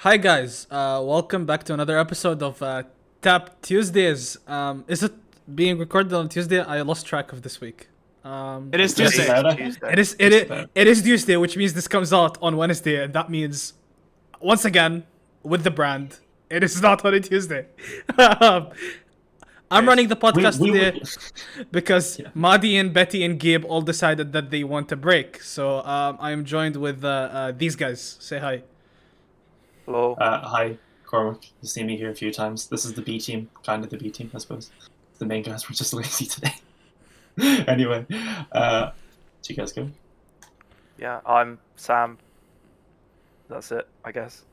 Hi guys, welcome back to another episode of Tap Tuesdays. Is it being recorded on Tuesday? I lost track of this week. It is Just Tuesday. about It is it, Just is, about. it is Tuesday, which means this comes out on Wednesday, and that means once again with the brand, it is not on a Tuesday. I'm running the podcast today because Yeah. Madi and Betty and Gabe all decided that they want a break. So I am joined with these guys. Say hi. Hello. Hi, Cormac. You've seen me here a few times. This is the B team, kind of the B team, I suppose. The main guys were just lazy today. Anyway, do you guys go? Yeah, I'm Sam. That's it, I guess.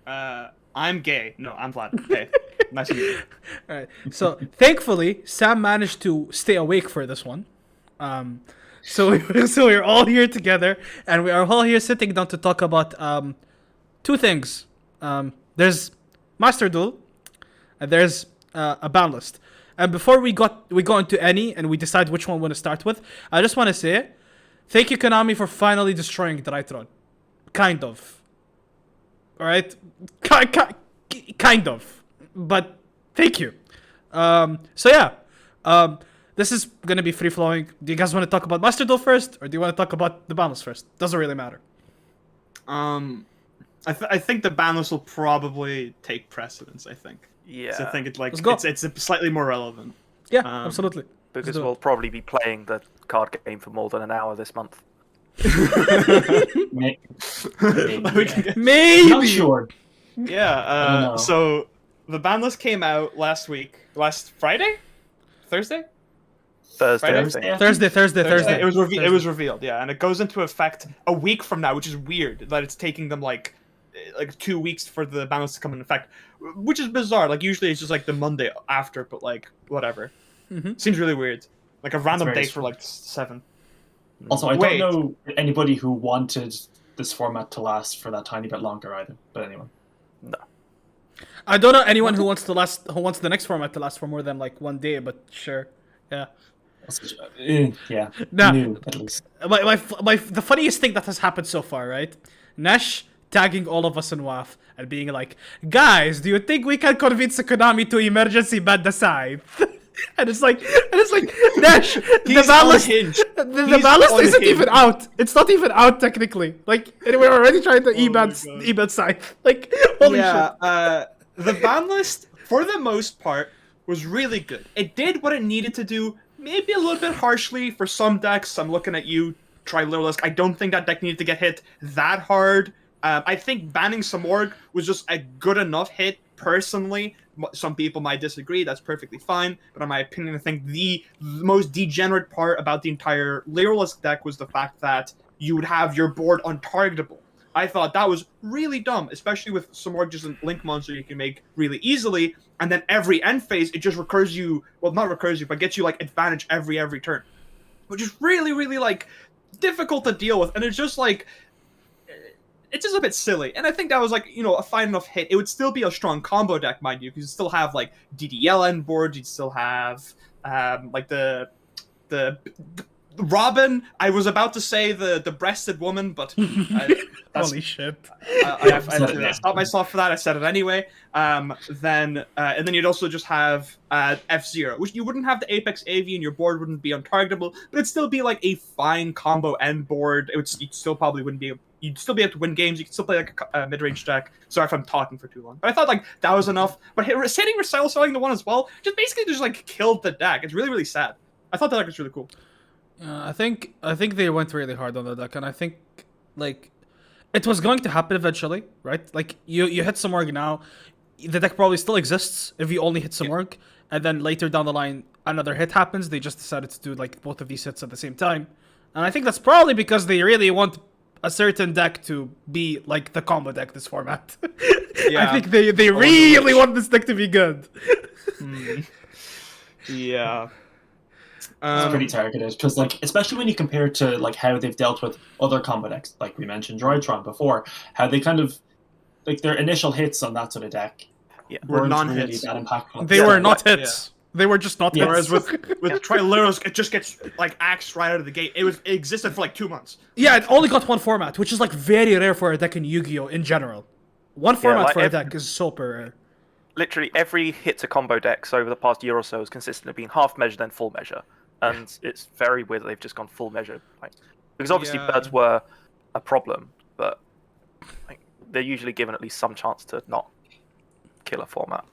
I'm gay. No, I'm Vlad. Hey, nice to meet you. All right. So thankfully, Sam managed to stay awake for this one. So we're all here together, and we are all here sitting down to talk about two things. There's Master Duel, and there's a Banlist. And before we go into any and we decide which one we want to start with, I just want to say, thank you Konami for finally destroying Drytron. Kind of. All right, kind of, but thank you. So yeah, this is gonna be free flowing. Do you guys want to talk about Master Duel first, or do you want to talk about the Banlist first? Doesn't really matter. I think the Banlist will probably take precedence. I think. Yeah, So I think it's like Let's go. it's slightly more relevant. Yeah, Um, absolutely. because do it. we'll probably be playing the card game for more than an hour this month. Maybe. Maybe. Not sure. Yeah. don't know. So the Banlist came out last Friday, Thursday. Thursday, I Thursday? think. Thursday. It was revealed. Yeah, and it goes into effect a week from now, which is weird that it's taking them like 2 weeks for the Banlist to come into effect, which is bizarre. Like usually it's just like the Monday after, but like whatever. Mhm. Seems really weird. Like a random very day for like 7. Also, I Wait. don't know anybody who wanted this format to last for that tiny bit longer either. But anyway. No. I don't know anyone who wants the next format to last for more than like 1 day, but sure. Yeah. Yeah. Nah. New, at least. The funniest thing that has happened so far, right? Nash tagging all of us in WAF and being like, guys, do you think we can convince Konami to emergency ban the scythe? and it's like Nash, the Banlist, unhinged. the He's Banlist isn't even unhinged. out. It's not even out technically. Like, and we're already trying to Oh my God. eban scythe. Like, holy shit. The ban list, for the most part, was really good. It did what it needed to do, maybe a little bit harshly for some decks. I'm looking at you, Trilurlisk. I don't think that deck needed to get hit that hard. I think banning Samorg was just a good enough hit, personally. Some people might disagree, that's perfectly fine, but in my opinion, I think the most degenerate part about the entire Lyrilisk deck was the fact that you would have your board untargetable. I thought that was really dumb, especially with Samorg just a link monster you can make really easily, and then every end phase, it just recurs you, well, not recurs you, but gets you, like, advantage every turn. Which is really, really, like, difficult to deal with, and it's just, like, it's just a bit silly. And I think that was, like, you know, a fine enough hit. It would still be a strong combo deck, mind you, because you still have, like, DDL end board, you'd still have, like, the Robin. I was about to say the breasted woman, but Holy shit. I stopped myself for that. I said it anyway. And then you'd also just have F-Zero, which you wouldn't have the Apex AV and your board wouldn't be untargetable, but it'd still be like a fine combo end board. You'd still probably wouldn't be. You'd still be able to win games. You could still play like a mid-range deck. Sorry if I'm talking for too long, but I thought like that was enough. But hitting Recital selling the one as well, just basically just like killed the deck. It's really, really sad. I thought the deck was really cool. I think they went really hard on the deck, and I think like it was going to happen eventually, right? Like you hit some org now, the deck probably still exists if you only hit some org, and then later down the line another hit happens. They just decided to do like both of these hits at the same time, and I think that's probably because they really want a certain deck to be like the combo deck this format. Yeah. I think they really want this deck to be good. Yeah. It's pretty targeted because, like, especially when you compare it to like how they've dealt with other combo decks, like we mentioned Droidtron before, how they kind of like their initial hits on that sort of deck Were weren't non-hits. really that impactful. They Yeah, were not yeah. hits. They were just not Yeah. hits. Whereas with Trilurlisk, it just gets like axed right out of the gate. It existed for like 2 months. Yeah, it only got one format, which is like very rare for a deck in Yu-Gi-Oh in general. One format like for a deck is super rare. Literally every hit to combo decks over the past year or so has consisted of being half measure then full measure, and it's very weird that they've just gone full measure. Like, because obviously Yeah. birds were a problem, but like, they're usually given at least some chance to not kill a format.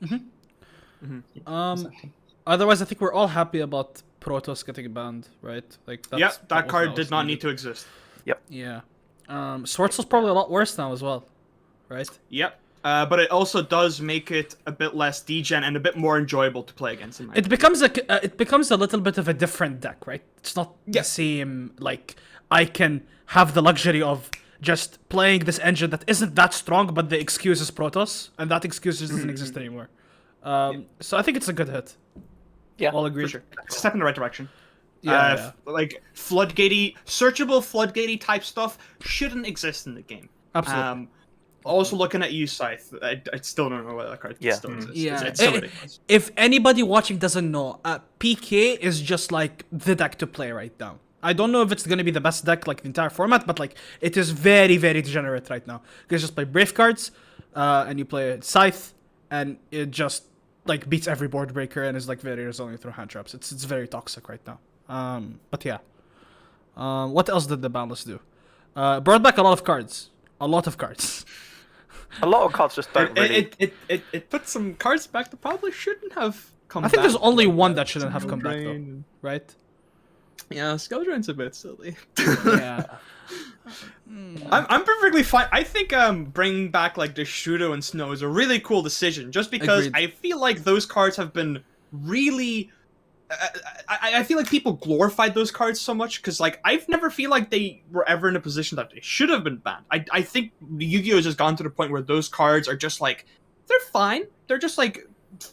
Exactly. Otherwise, I think we're all happy about Protoss getting banned, right? Like, That card was did not need needed. to exist. Yeah. Swords was probably a lot worse now as well, right? Yep. But it also does make it a bit less degen and a bit more enjoyable to play against. In my It becomes a little bit of a different deck, right? It's not Yeah. the same. Like, I can have the luxury of just playing this engine that isn't that strong, but the excuse is Protoss, and that excuse just doesn't exist anymore. So I think it's a good hit. Yeah, All agreed. For sure. It's a step in the right direction. Yeah, Like floodgatey, searchable floodgatey type stuff shouldn't exist in the game. Absolutely. Also looking at you, Scythe, I still don't know why that card Yeah. still exists. Yeah. It's so ridiculous. If anybody watching doesn't know, PK is just like the deck to play right now. I don't know if it's gonna be the best deck like the entire format, but like it is very, very degenerate right now. You just play Brave cards, and you play Scythe, and it just like beats every board breaker and is like very resilient through hand traps. It's very toxic right now. But yeah. What else did the Banlist do? Brought back a lot of cards. A lot of cards. A lot of cards just don't really. It put some cards back that probably shouldn't have come I think back. there's only Like one that shouldn't have come back though, Drain. right? Yeah, Skull Drain's a bit silly. Yeah. I'm perfectly fine. I think bringing back like the Shudo and Snow is a really cool decision, just because Agreed. I feel like those cards have been really. I feel like people glorified those cards so much because like I've never feel like they were ever in a position that they should have been banned. I think Yu-Gi-Oh has just gone to the point where those cards are just like they're fine. They're just like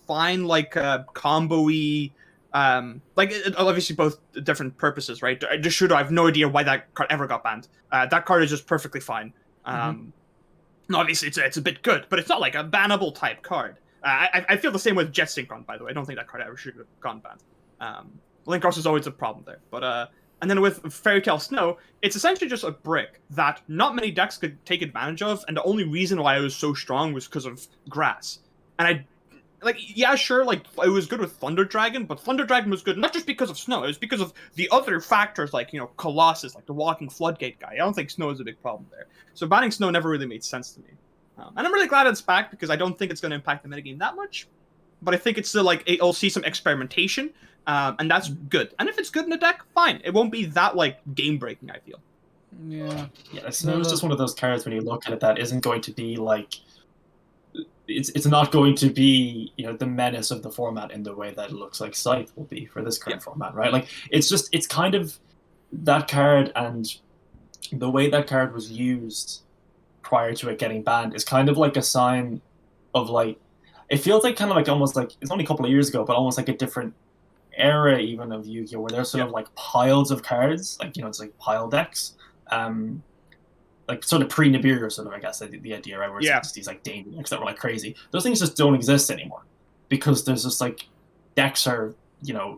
fine, like combo-y. Obviously both different purposes, right? The Shudo, I have no idea why that card ever got banned. That card is just perfectly fine. Obviously it's a bit good, but it's not like a bannable type card. I feel the same with Jet Synchron, by the way. I don't think that card ever should have gone banned. Link Cross is always a problem there. But and then with Fairy Tale Snow, it's essentially just a brick that not many decks could take advantage of, and the only reason why it was so strong was because of grass. And it was good with Thunder Dragon, but Thunder Dragon was good not just because of Snow, it was because of the other factors like, Colossus, like the Walking Floodgate guy. I don't think Snow is a big problem there. So banning Snow never really made sense to me. And I'm really glad it's back because I don't think it's going to impact the metagame that much. But I think it's still like it'll see some experimentation, and that's good. And if it's good in a deck, fine. It won't be that like game breaking, I feel. Yeah. Yeah, Snow is just one of those cards when you look at it that isn't going to be like it's not going to be the menace of the format in the way that it looks like Scythe will be for this current format, right? Like it's kind of that card, and the way that card was used prior to it getting banned is kind of like a sign of like it feels like kind of like almost like it's only a couple of years ago, but almost like a different era even of Yu-Gi-Oh, where there's sort of like piles of cards, like it's like pile decks, like sort of pre-Nibiru sort of, I guess, the idea, right? Where it's just these like danger decks that were like crazy. Those things just don't exist anymore because there's just like decks are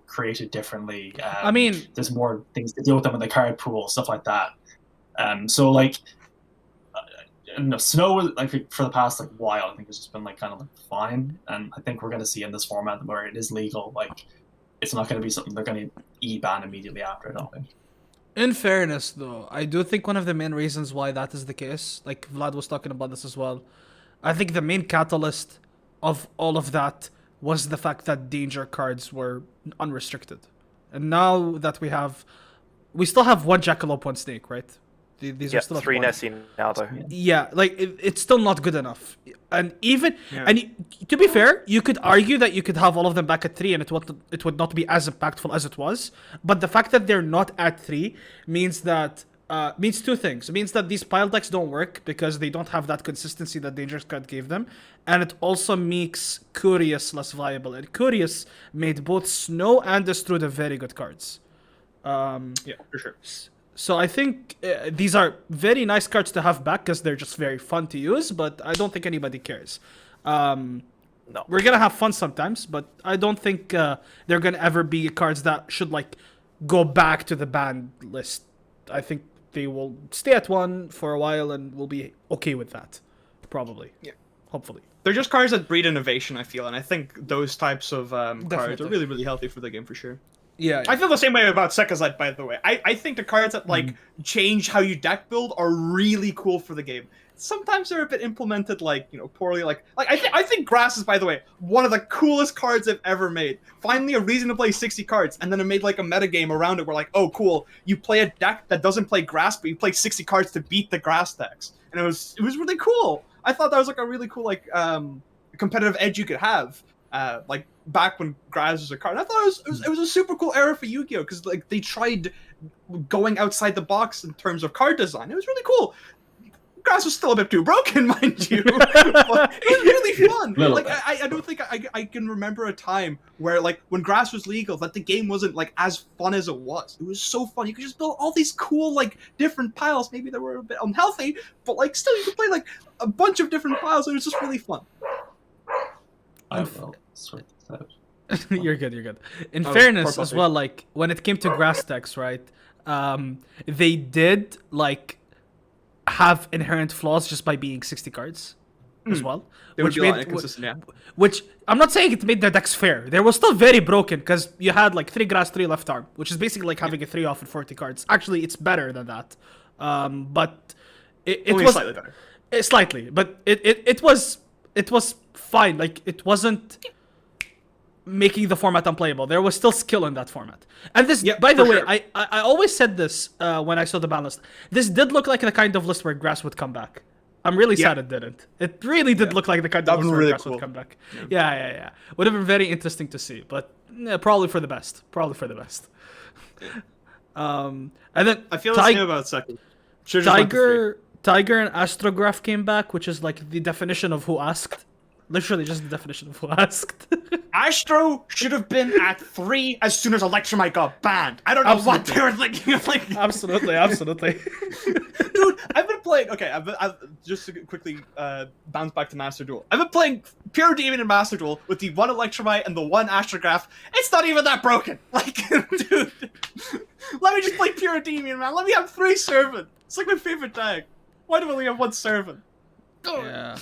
created differently. I mean, there's more things to deal with them in the card pool, stuff like that. So like. Snow, like for the past like while, I think it's just been like kind of like fine, and I think we're going to see in this format where it is legal, like it's not going to be something they're going to e-ban immediately after. I don't think. In fairness, though, I do think one of the main reasons why that is the case, like Vlad was talking about this as well, I think the main catalyst of all of that was the fact that danger cards were unrestricted, and now that we still have one Jackalope, one Snake, right? These are still at 3 one. Nessie now though. Yeah, like it's still not good enough. And to be fair, you could argue that you could have all of them back at 3 and it would not be as impactful as it was. But the fact that they're not at 3 means that means two things. It means that these pile decks don't work because they don't have that consistency that Dangerous Card gave them, and it also makes Curious less viable. And Curious made both Snow and Destrude very good cards. Yeah, for sure. So I think these are very nice cards to have back because they're just very fun to use, but I don't think anybody cares. No. We're going to have fun sometimes, but I don't think they're going to ever be cards that should like go back to the banned list. I think they will stay at 1 for a while and we'll be okay with that. probably. Yeah. Hopefully. They're just cards that breed innovation, I feel, and I think those types of cards are Definitely. really, really healthy for the game for sure. Yeah. I feel the same way about Sekazite, by the way. I think the cards that like change how you deck build are really cool for the game. Sometimes they're a bit implemented like, you know, poorly. Like I think Grass is, by the way, one of the coolest cards I've ever made. Finally a reason to play 60 cards, and then it made like a metagame around it where like, oh cool, you play a deck that doesn't play Grass, but you play 60 cards to beat the Grass decks. And it was really cool. I thought that was like a really cool like competitive edge you could have. Like back when Grass was a card. And I thought it was a super cool era for Yu-Gi-Oh! Because like they tried going outside the box in terms of card design. It was really cool. Grass was still a bit too broken, mind you. But it was really fun. Like I don't think I can remember a time where like when Grass was legal that the game wasn't like as fun as it was. It was so fun. You could just build all these cool like different piles. Maybe they were a bit unhealthy, but like still you could play like a bunch of different piles. It was just really fun. I will sort this out. You're good. You're good. In Oh, fairness, poor as puppy. well, like when it came to Grass decks, right? They did like have inherent flaws just by being 60 cards as well. It would be a lot inconsistent, yeah. Which I'm not saying it made their decks fair. They were still very broken because you had like 3 Grass, 3 left arm, which is basically like having a 3 off and 40 cards. Actually, it's better than that. But it Only was slightly better. slightly, but it was fine. Like it wasn't making the format unplayable. There was still skill in that format. And this, Yep, by the for way, sure. I always said this when I saw the ban list. This did look like the kind of list where Grass would come back. I'm really sad it didn't. It really did look like the kind That of was list where really Grass cool. would come back. Yeah. Would have been very interesting to see, but probably for the best. And then I feel the same about second. Should've just went to Tiger and Astrograph came back, which is like the definition of who asked. Literally just the definition of who asked. Astro should have been at 3 as soon as Electromite got banned. I don't know what they were thinking. Like, Absolutely. dude, I've been playing. Okay, I've just to quickly bounce back to Master Duel. I've been playing Pure Demon and Master Duel with the 1 Electromite and the 1 Astrograph. It's not even that broken. Like, dude, let me just play Pure Demon, man. Let me have 3 Servant. It's like my favorite deck. Why do we only have 1 Servant? Yeah.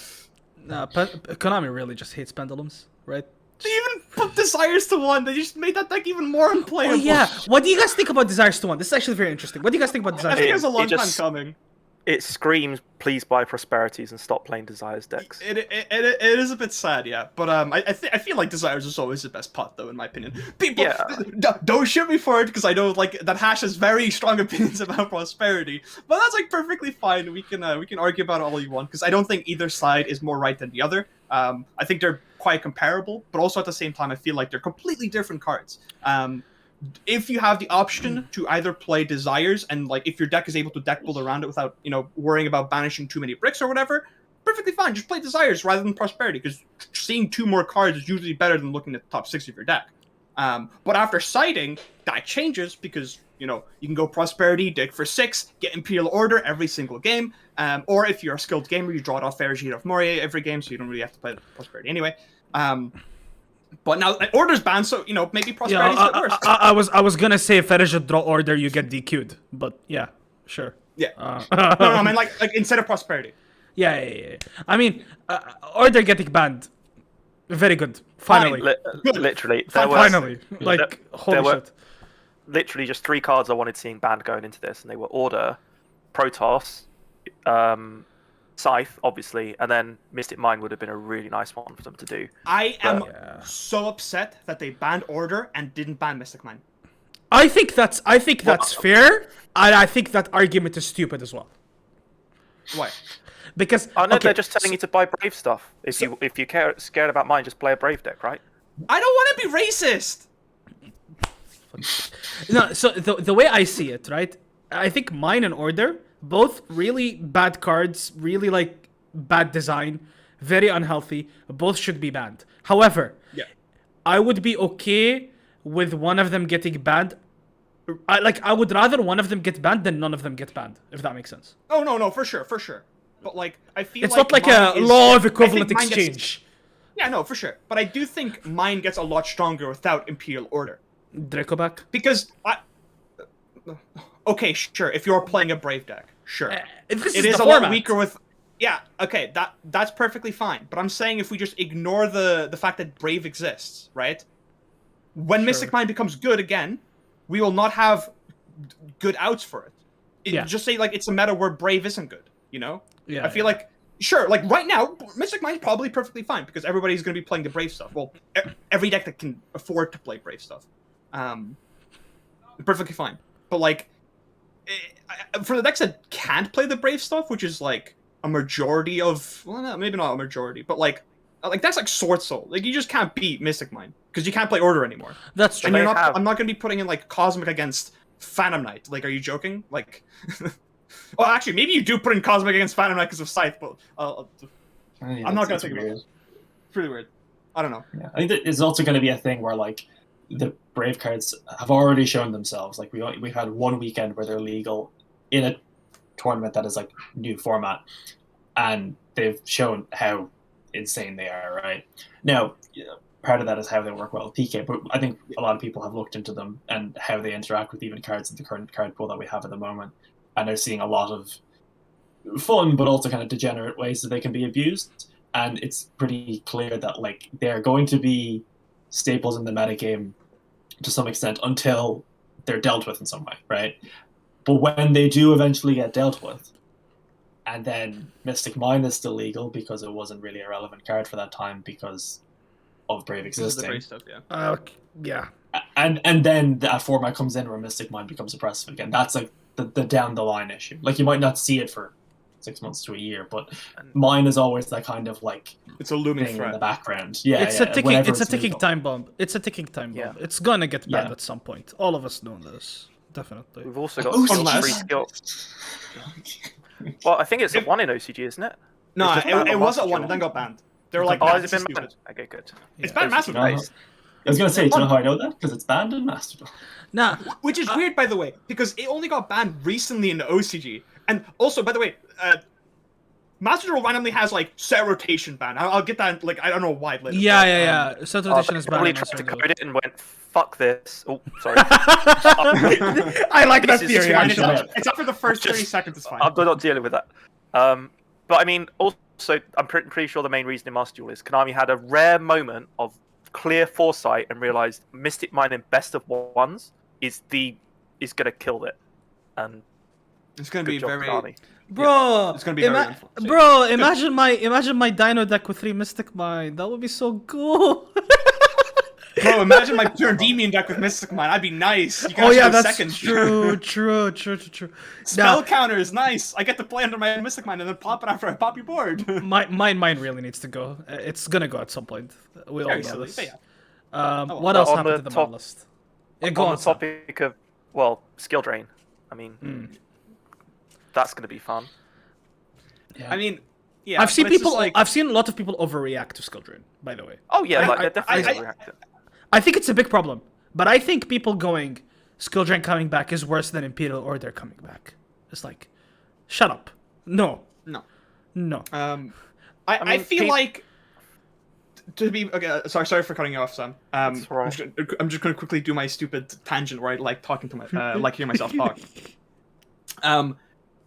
No, Konami really just hates pendulums, right? They even put Desires to 1. They just made that deck even more unplayable. Oh yeah. What do you guys think about Desires to 1? This is actually very interesting. What do you guys think about I Desires think to it was a 1? long It time just- coming. It screams, please buy Prosperities and stop playing Desires decks. It is a bit sad, yeah. But I feel like Desires is always the best pot, though, in my opinion. People, Yeah. don't shoot me for it, because I know like that Hash has very strong opinions about Prosperity. But that's like perfectly fine. We can argue about it all you want, because I don't think either side is more right than the other. I think they're quite comparable, but also at the same time, I feel like they're completely different cards. If you have the option to either play Desires and like if your deck is able to deck build around it without worrying about banishing too many bricks or whatever, perfectly fine. Just play Desires rather than Prosperity, because seeing 2 more cards is usually better than looking at the top 6 of your deck. But after sighting, that changes because you can go Prosperity, dig for 6, get Imperial Order every single game, or if you're a skilled gamer, you draw it off Ferrigid of Moria every game, so you don't really have to play Prosperity anyway. But now Order's banned, so maybe Prosperity's Yeah, the worst. I was gonna say if Fetish draw order, you get DQ'd, but yeah, sure. Yeah. No, I mean like instead of Prosperity. Yeah. I mean, order getting banned, very good. Finally, Literally, there was finally, like holy there were shit. literally just 3 cards I wanted seeing banned going into this, and they were Order, Protoss, Scythe, obviously, and then Mystic Mind would have been a really nice one for them to do. I am Yeah. so upset that they banned Order and didn't ban Mystic Mind. I think that's fair, and I think that argument is stupid as well. Why? Because I know okay, they're just telling you to buy Brave stuff. If you scared about mine, just play a Brave deck, right? I don't want to be racist. No, so the way I see it, right? I think Mine and Order, both really bad cards, really like bad design, very unhealthy. Both should be banned. However, Yeah. I would be okay with one of them getting banned. I would rather one of them get banned than none of them get banned, if that makes sense. Oh no, for sure. But like I feel It's like not like Mine a is- law of I equivalent think Mine gets- exchange. Yeah, no, for sure. But I do think Mine gets a lot stronger without Imperial Order. Draco back. Because okay, sure. If you're playing a Brave deck, sure. This It is is the a lot format. weaker with. Yeah, okay, that's perfectly fine. But I'm saying if we just ignore the fact that Brave exists, right? When Sure. Mystic Mine becomes good again, we will not have good outs for it. Yeah. Just say like it's a meta where Brave isn't good, you know? Yeah. I feel like sure, like right now, Mystic Mine's probably perfectly fine because everybody's going to be playing the Brave stuff. Well, every deck that can afford to play Brave stuff, perfectly fine. But like, for the decks that can't play the Brave stuff, which is like a majority of, well, no, maybe not a majority, but like that's like Sword Soul. Like you just can't beat Mystic Mine because you can't play Order anymore. That's true. And They you're not. have- I'm not going to be putting in like Cosmic against Phantom Knight. Like, are you joking? Like, well, actually, maybe you do put in Cosmic against Phantom Knight because of Scythe, but I'm not going to think about it. It's pretty weird. I don't know. Yeah, I think that it's also going to be a thing where like the Brave cards have already shown themselves. Like we've had one weekend where they're legal in a tournament that is like new format, and they've shown how insane they are. Right now, part of that is how they work well with PK, but I think a lot of people have looked into them and how they interact with even cards in the current card pool that we have at the moment, and they're seeing a lot of fun but also kind of degenerate ways that they can be abused. And it's pretty clear that like they're going to be staples in the metagame to some extent until they're dealt with in some way, right? But when they do eventually get dealt with, and then Mystic Mine is still legal because it wasn't really a relevant card for that time because of Brave This is the existing, Brave stuff, yeah. Yeah. and then that format comes in where Mystic Mine becomes oppressive again. That's like the down the line issue. Like you might not see it for 6 months to a year, but mine is always that kind of like It's a looming thing in threat. the background. Yeah, It's yeah, a ticking. whenever It's a ticking legal. time bomb. It's a ticking time bomb. Yeah. It's gonna get banned Yeah. at some point. All of us know this. Definitely. We've also got Oh, skill unless- free skill. Well, I think it's a one in OCG, isn't it? No, It's just banned it on was Master at one, Duel. and then got banned. They were like, Oh, nah, has this it is been stupid. banned? Okay, good. It's Yeah. banned OCG massively. No, based. I was gonna say, do you know how I know that? Because it's banned in Master Duel. Nah. Which is weird, by the way, because it only got banned recently in the OCG. And also, by the way, Master Duel randomly has like set rotation ban. I'll get that. Like I don't know why later. Yeah, but, yeah. Set rotation They is banned. probably on tried to Master Duel. code it and went, fuck this. Oh, sorry. I like that This is theory. fine, It's Actually. Yeah. up, it's up for the first Just- 30 seconds. It's fine. I'm not dealing with that. But I mean, also, I'm pretty sure the main reason in Master Duel is Konami had a rare moment of clear foresight and realized Mystic Mine in best of ones is gonna kill it. And It's gonna good be job, very. Konami. Bro, it's gonna be very unfortunate. bro, imagine my Dino deck with 3 Mystic Mine. That would be so cool. Bro, imagine my pure Endymion deck with Mystic Mine. I'd be nice. You can Oh actually yeah, go that's seconds. true. Spell Nah, counter is nice. I get to play under my Mystic Mine and then pop it after I pop your board. mine really needs to go. It's gonna go at some point. We all Very know silly, this. but yeah. What But else on happened the to the top- ban list? Yeah, go on on, the Sam. topic of, well, skill drain. I mean, that's gonna be fun. Yeah. I mean, yeah. I've seen but it's just people. like I've seen a lot of people overreact to skill drain. By the way, Oh yeah, I- like I- they're definitely I- overreacting. I think it's a big problem. But I think people going skill drain coming back is worse than Imperial Order coming back. It's like, shut up. No. no. No. I mean, feel like to be okay. Sorry for cutting you off, Sam. That's all right. I'm just gonna quickly do my stupid tangent where I like talking to my like hearing myself talk.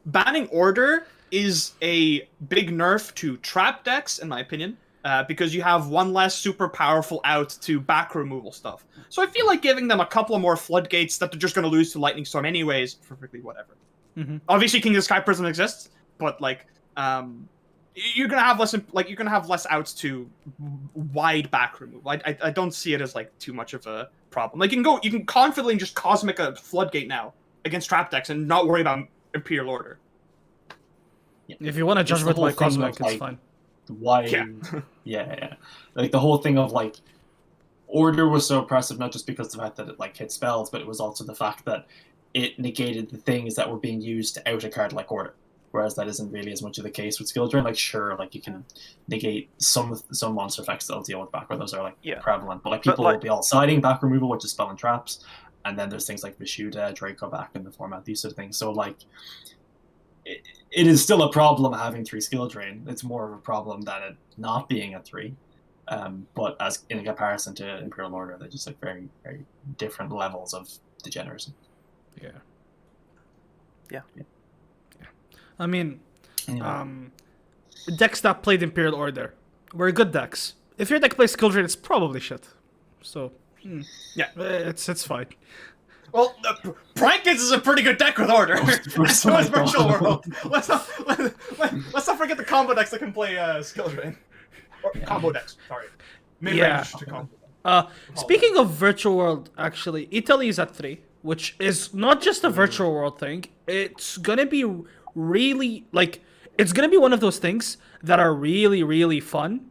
Banning Order is a big nerf to trap decks, in my opinion, because you have one less super powerful out to back removal stuff. So I feel like giving them a couple of more floodgates that they're just gonna lose to Lightning Storm anyways. Perfectly whatever. Obviously, King of the Sky Prism exists, but like, you're gonna have less outs to wide back removal. I don't see it as like too much of a problem. Like you can confidently just cosmic a floodgate now against trap decks and not worry about Imperial Order. If you want to judge the with whole my thing Cosmic, of, it's like, fine. Why? Yeah. yeah. Like the whole thing of like Order was so oppressive, not just because of the fact that it like hit spells, but it was also the fact that it negated the things that were being used to out a card like Order. Whereas that isn't really as much of the case with skill drain. Like sure, like you can negate some monster effects that'll deal with back, where those are like Yeah. prevalent. But like But, people like- will be all siding back removal, which is spell and traps, and then there's things like Vishuda, Draco back in the format, these sort of things. So like it is still a problem having 3 skill drain. It's more of a problem than it not being at 3. But as in comparison to Imperial Order, they're just like very, very different levels of degeneracy. Yeah. I mean, Anyway. decks that played Imperial Order were good decks. If your deck plays Skill Drain, it's probably shit. So, Yeah. it's fine. Well, Prankins is a pretty good deck with Order. So is Virtual World. Let's not forget the combo decks that can play Skill Drain. Or combo decks, sorry. Mid-range to combo. Speaking of Virtual World, actually, Italy is at 3, which is not just a Virtual World thing. It's gonna be really, like, it's gonna be one of those things that are really, really fun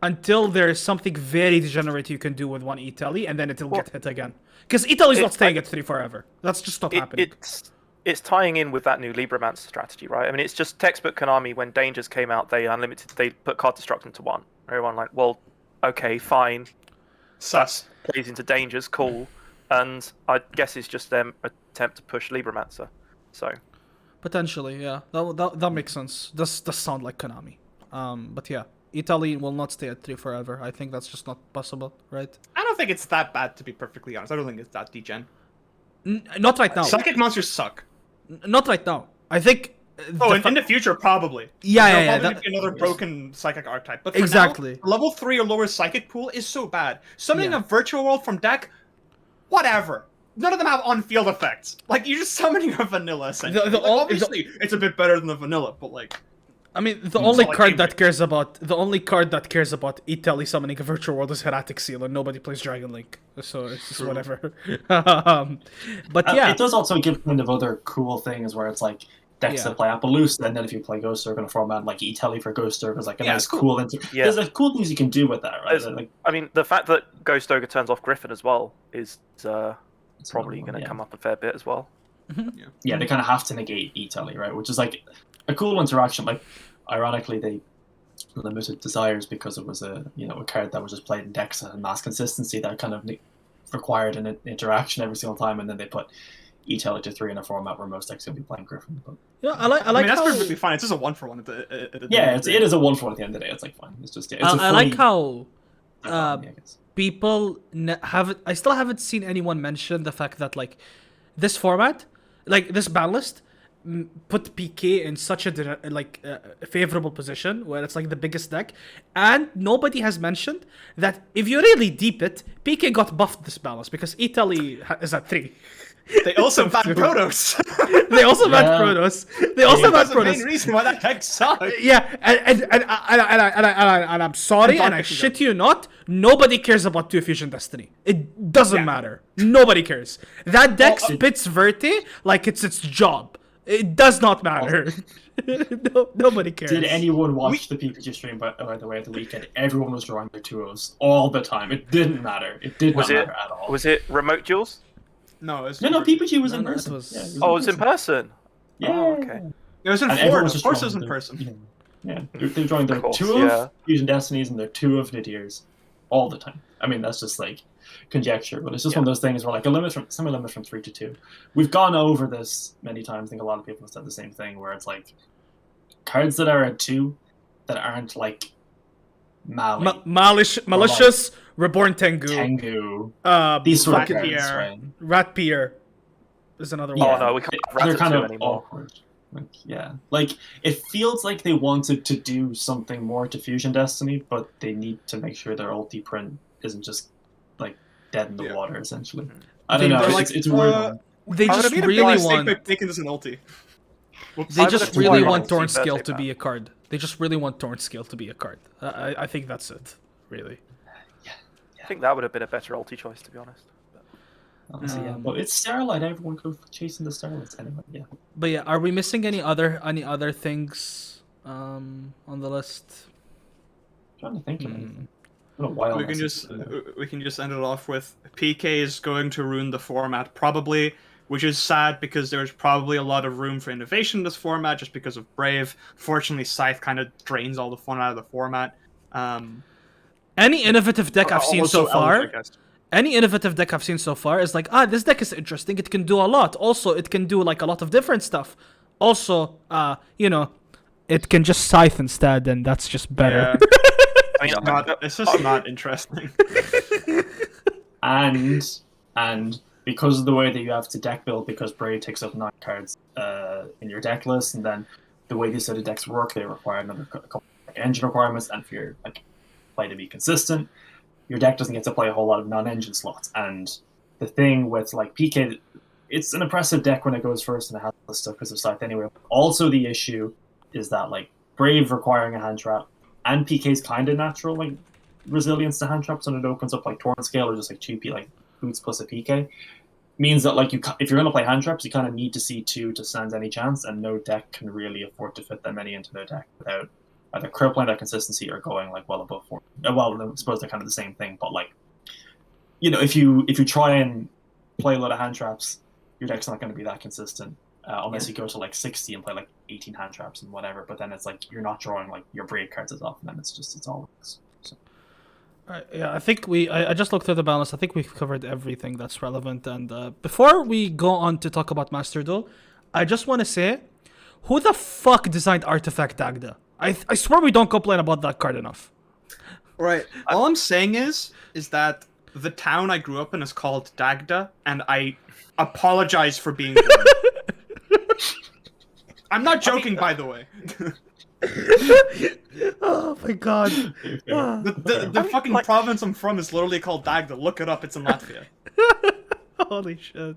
until there's something very degenerate you can do with one Italy, and then it'll get hit again. Because Italy's not staying at 3 forever. That's just not happening. It's tying in with that new Libromancer strategy, right? I mean, it's just textbook Konami. When Dangers came out, they put card destruction to 1. Everyone like, well, okay, fine. Sus. Plays into Dangers, cool. And I guess it's just them attempt to push Libromancer. So Potentially, yeah. That makes sense. Does sound like Konami. But yeah, Italy will not stay at 3 forever. I think that's just not possible, right? I don't think it's that bad, to be perfectly honest. I don't think it's that degen. Not right now. Psychic monsters suck. Not right now. I think. In the future, probably. Yeah. There'll probably be another broken psychic archetype. But for Exactly. now, level 3 or lower psychic pool is so bad. Summoning a Virtual World from deck, whatever. None of them have on-field effects. Like, you're just summoning a vanilla, essentially. Obviously, it's a bit better than the vanilla, but like... I mean, the only card that cares about Italy summoning a Virtual World is Heretic Seal, and nobody plays Dragon Link, so it's just whatever. But yeah, it does also give kind of other cool things where it's like decks that play Appaloosa, and then if you play Ghost Serve in a format like Italy for Ghost Serve is like a nice cool. There's like cool things you can do with that, right? Like, I mean, the fact that Ghost Ogre turns off Griffin as well is probably going to come up a fair bit as well. Yeah, they kind of have to negate Italy, right? Which is like a cool interaction. Like, ironically, they limited Desires because it was a card that was just played in decks and mass consistency that kind of required an interaction every single time, and then they put Italy to 3 in a format where most decks will be playing Griffin. But I like that's how... perfectly fine. It's just a 1-for-1 at the it is a 1-for-1 at the end of the day. It's like fine. It's just I like how I people I still haven't seen anyone mention the fact that like this format, like this Banlist, put PK in such a favorable position where it's like the biggest deck, and nobody has mentioned that if you really deep it, PK got buffed this Banlist because Italy is at 3. They also banned Protoss. They also banned Protoss. That's the main reason why that deck sucked. Yeah, and I'm sorry, and I shit you not, nobody cares about 2 Fusion Destiny. It doesn't matter. Nobody cares. That deck spits Verte like it's its job. It does not matter. Nobody cares. Did anyone watch the PPG stream, by the way, at the weekend? Everyone was drawing their 2-0s all the time. It didn't matter. It did not matter at all. Was it remote duels? No, it was No, PPG was in person. It was in person? Yeah. Oh, okay. It was in Florida. Of course it was in person. Yeah, they're drawing their 2 of Fusion Destinies and their 2 of Nadirs all the time. I mean, that's just like conjecture, but it's just one of those things where like semi-limit from 3 to 2. We've gone over this many times. I think a lot of people have said the same thing, where it's like cards that are at 2 that aren't like malicious, Reborn Tengu. These sort of Rat cards, Pierre. right? Rat Pierre is another one. Oh no, we can't have They're kind of anymore. awkward. Like it feels like they wanted to do something more to Fusion Destiny, but they need to make sure their ulti print isn't just like dead in the water. Essentially, I don't know. It's a weird one. They just really want making this an ulti. They just really want Torn Scale to be a card. They just really want Torn Scale to be a card. I think that's it, really. I think that would have been a better ulti choice, to be honest. Honestly, but it's Starlight. Everyone goes chasing the Starlights anyway. Yeah. But yeah, are we missing any other things on the list? I'm trying to think of anything. Been a while we can just end it off with PK is going to ruin the format probably, which is sad because there's probably a lot of room for innovation in this format just because of Brave. Fortunately, Scythe kind of drains all the fun out of the format. Any innovative deck I've seen so far. I guess. Any innovative deck I've seen so far is like, this deck is interesting. It can do a lot. Also, it can do like a lot of different stuff. Also, it can just Scythe instead, and that's just better. Yeah. I mean, it's just not interesting. And because of the way that you have to deck build, because Brave takes up 9 cards in your deck list, and then the way these sort of decks work, they require another couple of engine requirements and for your like play to be consistent. Your deck doesn't get to play a whole lot of non-engine slots. And the thing with like PK, it's an impressive deck when it goes first and it has this stuff because of Scythe anyway. Also, the issue is that like Brave requiring a hand trap and PK's kind of natural like resilience to hand traps, and it opens up like Torrent Scale or just like cheapy like boots plus a PK. Means that like if you're going to play hand traps, you kind of need to see two to stand any chance, and no deck can really afford to fit that many into their deck without either crippling that consistency or going like well above 4. Well, I suppose they're kind of the same thing, but like if you try and play a lot of hand traps, your deck's not going to be that consistent unless you go to like 60 and play like 18 hand traps and whatever. But then it's like you're not drawing like your Brave cards as often, and it's all. So. Yeah, I think I just looked at the balance. I think we've covered everything that's relevant. And before we go on to talk about Master Duel, I just want to say, who the fuck designed Artifact Dagda? I swear we don't complain about that card enough. Right. All I'm saying is that the town I grew up in is called Dagda, and I apologize for being born. I'm not joking, by the way. Oh my god. The fucking province I'm from is literally called Dagda. Look it up, it's in Latvia. Holy shit.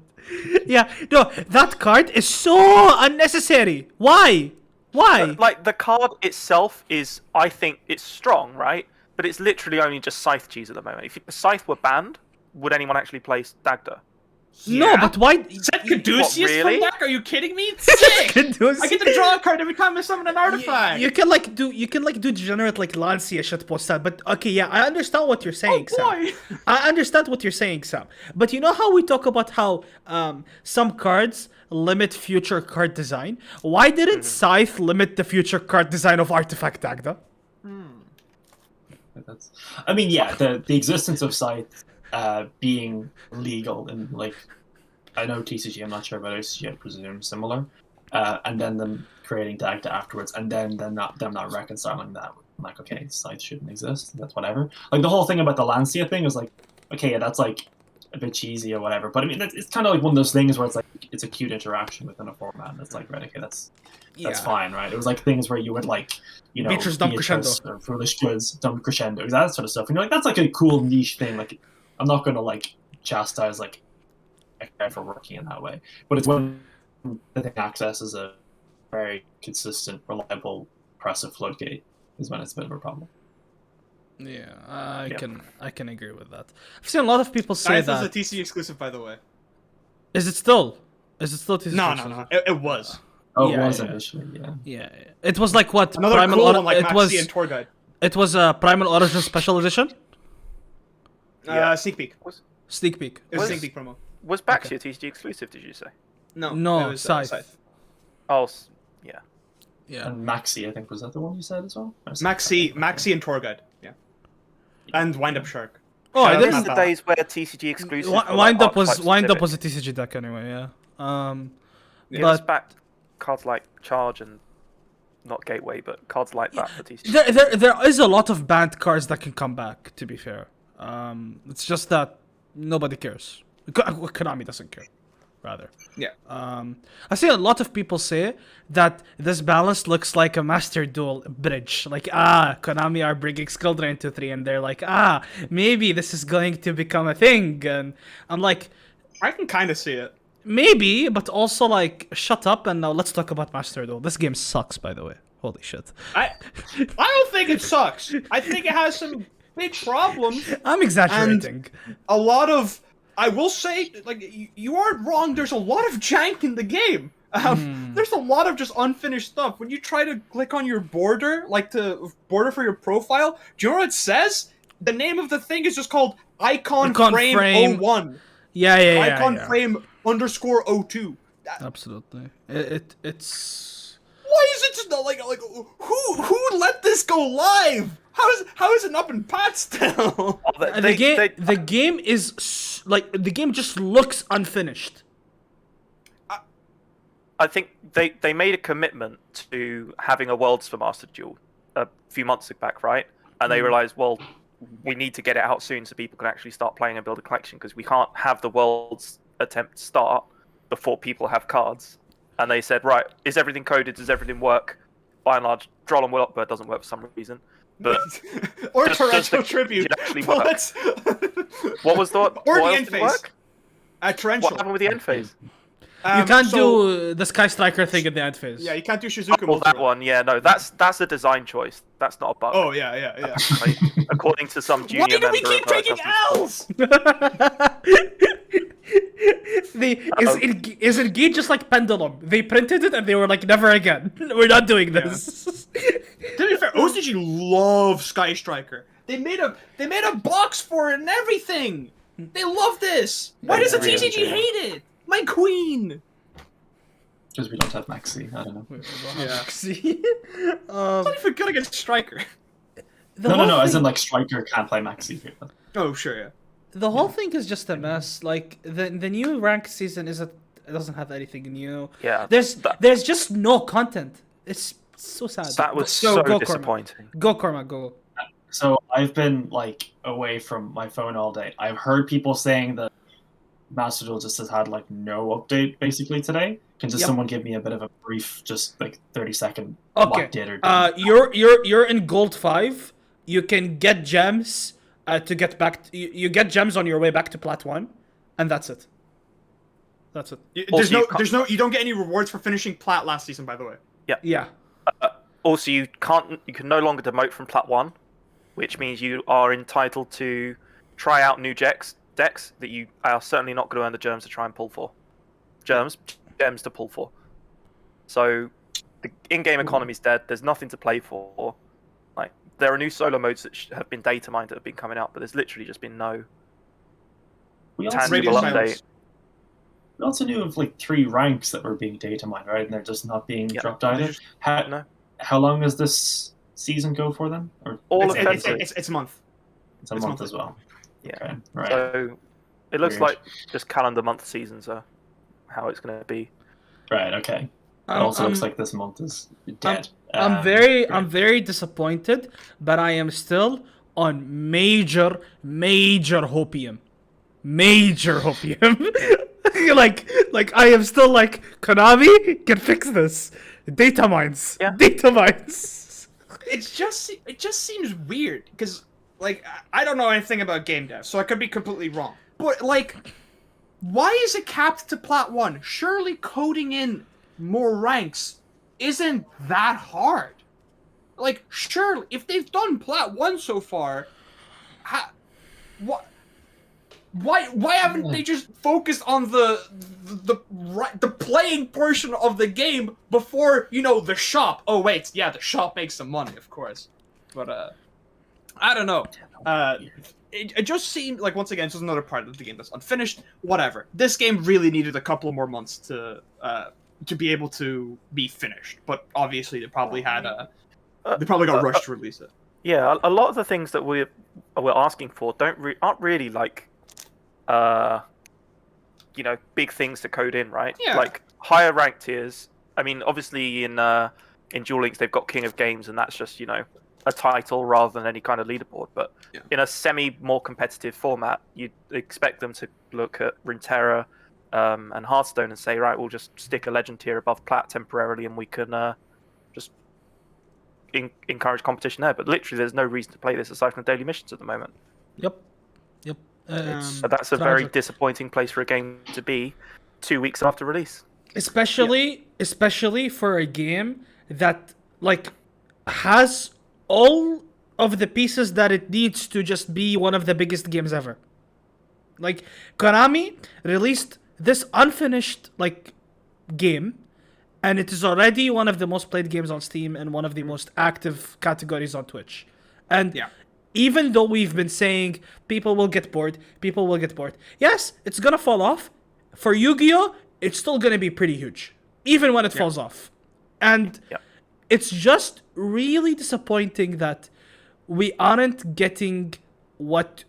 Yeah, no, that card is so unnecessary. Why? Like, the card itself is, I think, it's strong, right? But it's literally only just Scythe cheese at the moment. If Scythe were banned, would anyone actually play Dagda? No, but why? Set Caduceus really? from deck? Are you kidding me? Sick! Caduceus? I get to draw a card every time I summon an artifact. You can do degenerate like Lancia shit post that, but okay, yeah, I understand what you're saying, boy. Sam. I understand what you're saying, Sam. But you know how we talk about how some cards limit future card design? Why didn't Scythe limit the future card design of Artifact Dagda? The existence of Scythe being legal and like, I know TCG, I'm not sure about OCG, I presume similar, and then them creating Dagda afterwards, and then them not reconciling that. I'm like, okay, Scythe shouldn't exist. That's whatever. Like the whole thing about the Lancia thing is like, okay, yeah, that's like a bit cheesy or whatever. But I mean, it's kind of like one of those things where it's like it's a cute interaction within a format. And it's like, right, okay, that's fine, right? It was like things where you would like, Beatrice dump crescendo, or Foolish Goods dump crescendo, that sort of stuff, and you're like, that's like a cool niche thing. Like, I'm not gonna like chastise like a guy for working in that way, but it's when I think access is a very consistent, reliable, impressive floodgate is when it's a bit of a problem. Yeah, I can agree with that. I've seen a lot of people say Scythe that. is a TCG exclusive, by the way. Is it still? TCG? No. It was. Oh, Yeah, it was yeah. initially, yeah. Yeah, it was like what? Another Primal cool Ori- one like it was Maxi and Tour Guide. it was a Primal Origin Special Edition. Sneak peek. Sneak peek. It was Was- a sneak peek promo. Was Baxia TCG exclusive, did you say? No, No, it was, Scythe. Oh, yeah. Yeah. And Maxi, I think, was that the one you said as well? Maxi and Tour Guide. Yeah. And Wind Up Shark. Oh, I Shout out didn't. to Those are the days where TCG exclusive. Wind up was a TCG deck anyway. Yeah. It was But back cards like Charge and not Gateway, but cards like that for TCG. there is a lot of banned cards that can come back. To be fair, it's just that nobody cares. Konami doesn't care. Rather. Yeah. I see a lot of people say that this balance looks like a Master Duel bridge. Like, Konami are bringing Skull Drain to 3, and they're like, maybe this is going to become a thing. And I'm like, I can kind of see it. maybe, but also like, shut up and now let's talk about Master Duel. This game sucks, by the way. Holy shit. I don't think it sucks. I think it has some big problems. I'm exaggerating. A lot of, I will say, like, you aren't wrong. There's a lot of jank in the game. There's a lot of just unfinished stuff. When you try to click on your border, like the border for your profile, do you know what it says? The name of the thing is just called Icon Frame 01. Yeah. Icon Frame _02. Absolutely. It's. Why is it just not like who let this go live? How is it not been patched still? The game is the game just looks unfinished. I think they made a commitment to having a Worlds for Master Duel a few months back, right? And they realized, well, we need to get it out soon so people can actually start playing and build a collection, because we can't have the Worlds attempt start before people have cards. And they said, right, is everything coded? Does everything work? By and large, Droll and Willockbird doesn't work for some reason. But or does the Torrential key Tribute. actually But work? let's- What was the Or what the else end didn't phase. work? Torrential. What happened with the end phase? You can't so- do the Sky Striker thing in the end phase. Yeah, you can't do Shizuku Well, that multi-run. one, yeah, no, that's a design choice. That's not a bug. Oh yeah. Like, according to some junior Why do we member keep of taking customer support. Is it Geed just like Pendulum? They printed it and they were like, never again. We're not doing this. To be fair, OCG love Sky Striker. They made a box for it and everything. They love this. Why does the Really TCG do. hate it? My queen. Because we don't have Maxi. I don't know. Yeah. See? I'm not even good against Striker. No. As in, like, Striker can't play Maxi here. Oh sure, yeah. The whole thing is just a mess. Like the new rank season it doesn't have anything new. Yeah, There's just no content. It's so sad. that was Go- so go, Cormac. disappointing. Go Cormac, go. So I've been, like, away from my phone all day. I've heard people saying that Master Duel just has had, like, no update, basically, today. Can just Yep. someone give me a bit of a brief, just, like, 30-second Okay. what did or didn't? You're in Gold 5. You can get gems to get back. You get gems on your way back to Plat 1, and that's it. That's it. Also, you can't- You don't get any rewards for finishing Plat last season, by the way. Yeah. Also, you can no longer demote from Plat 1, which means you are entitled to try out new decks that you are certainly not going to earn the gems to try and pull for. Gems to pull for. So the in-game economy is dead. There's nothing to play for. Like, there are new solo modes that have been data mined that have been coming out, but there's literally just been no We also, tangible Radio update. silence. we also knew of, like, 3 ranks that were being data mined, right? And they're just not being Yeah. dropped either. No. How long does this season go for then? Or All It's, of it's, February. it's a month. it's a it's month monthly. as well? Yeah. Okay, right. So it looks Weird. like just calendar month seasons are how it's going to be. Right, okay. It also looks like this month is dead. I'm right. very disappointed, but I am still on major hopium. Major hopium. like I am still like, Konami can fix this. Data mines. Yeah. Data mines. It just seems weird because like I don't know anything about game dev, so I could be completely wrong. But like, why is it capped to Plat 1? Surely coding in more ranks isn't that hard. Like, surely if they've done Plat 1 so far, what? Why haven't they just focused on the playing portion of the game before, you know, the shop? Oh wait, yeah, the shop makes some money, of course. But I don't know. It just seemed like, once again, it's just another part of the game that's unfinished. Whatever. This game really needed a couple more months to be able to be finished. But obviously, they probably had they probably got rushed to release it. Yeah, a lot of the things that we're asking for aren't really like big things to code in, right? Yeah. Like higher rank tiers. I mean, obviously in Duel Links they've got King of Games, and that's just a title rather than any kind of leaderboard. But Yeah. in a more competitive format, you'd expect them to look at Runeterra and Hearthstone and say, right, we'll just stick a legend tier above Plat temporarily, and we can just encourage competition there. But literally, there's no reason to play this aside from the daily missions at the moment. Yep. So that's a very tragic. disappointing place for a game to be 2 weeks after release. Especially for a game that like has all of the pieces that it needs to just be one of the biggest games ever. Like, Konami released this unfinished like game, and it is already one of the most played games on Steam and one of the most active categories on Twitch. And Yeah. even though we've been saying people will get bored, yes, it's gonna fall off. For Yu-Gi-Oh, it's still gonna be pretty huge, even when it falls off. And Yeah. it's just really disappointing that we aren't getting what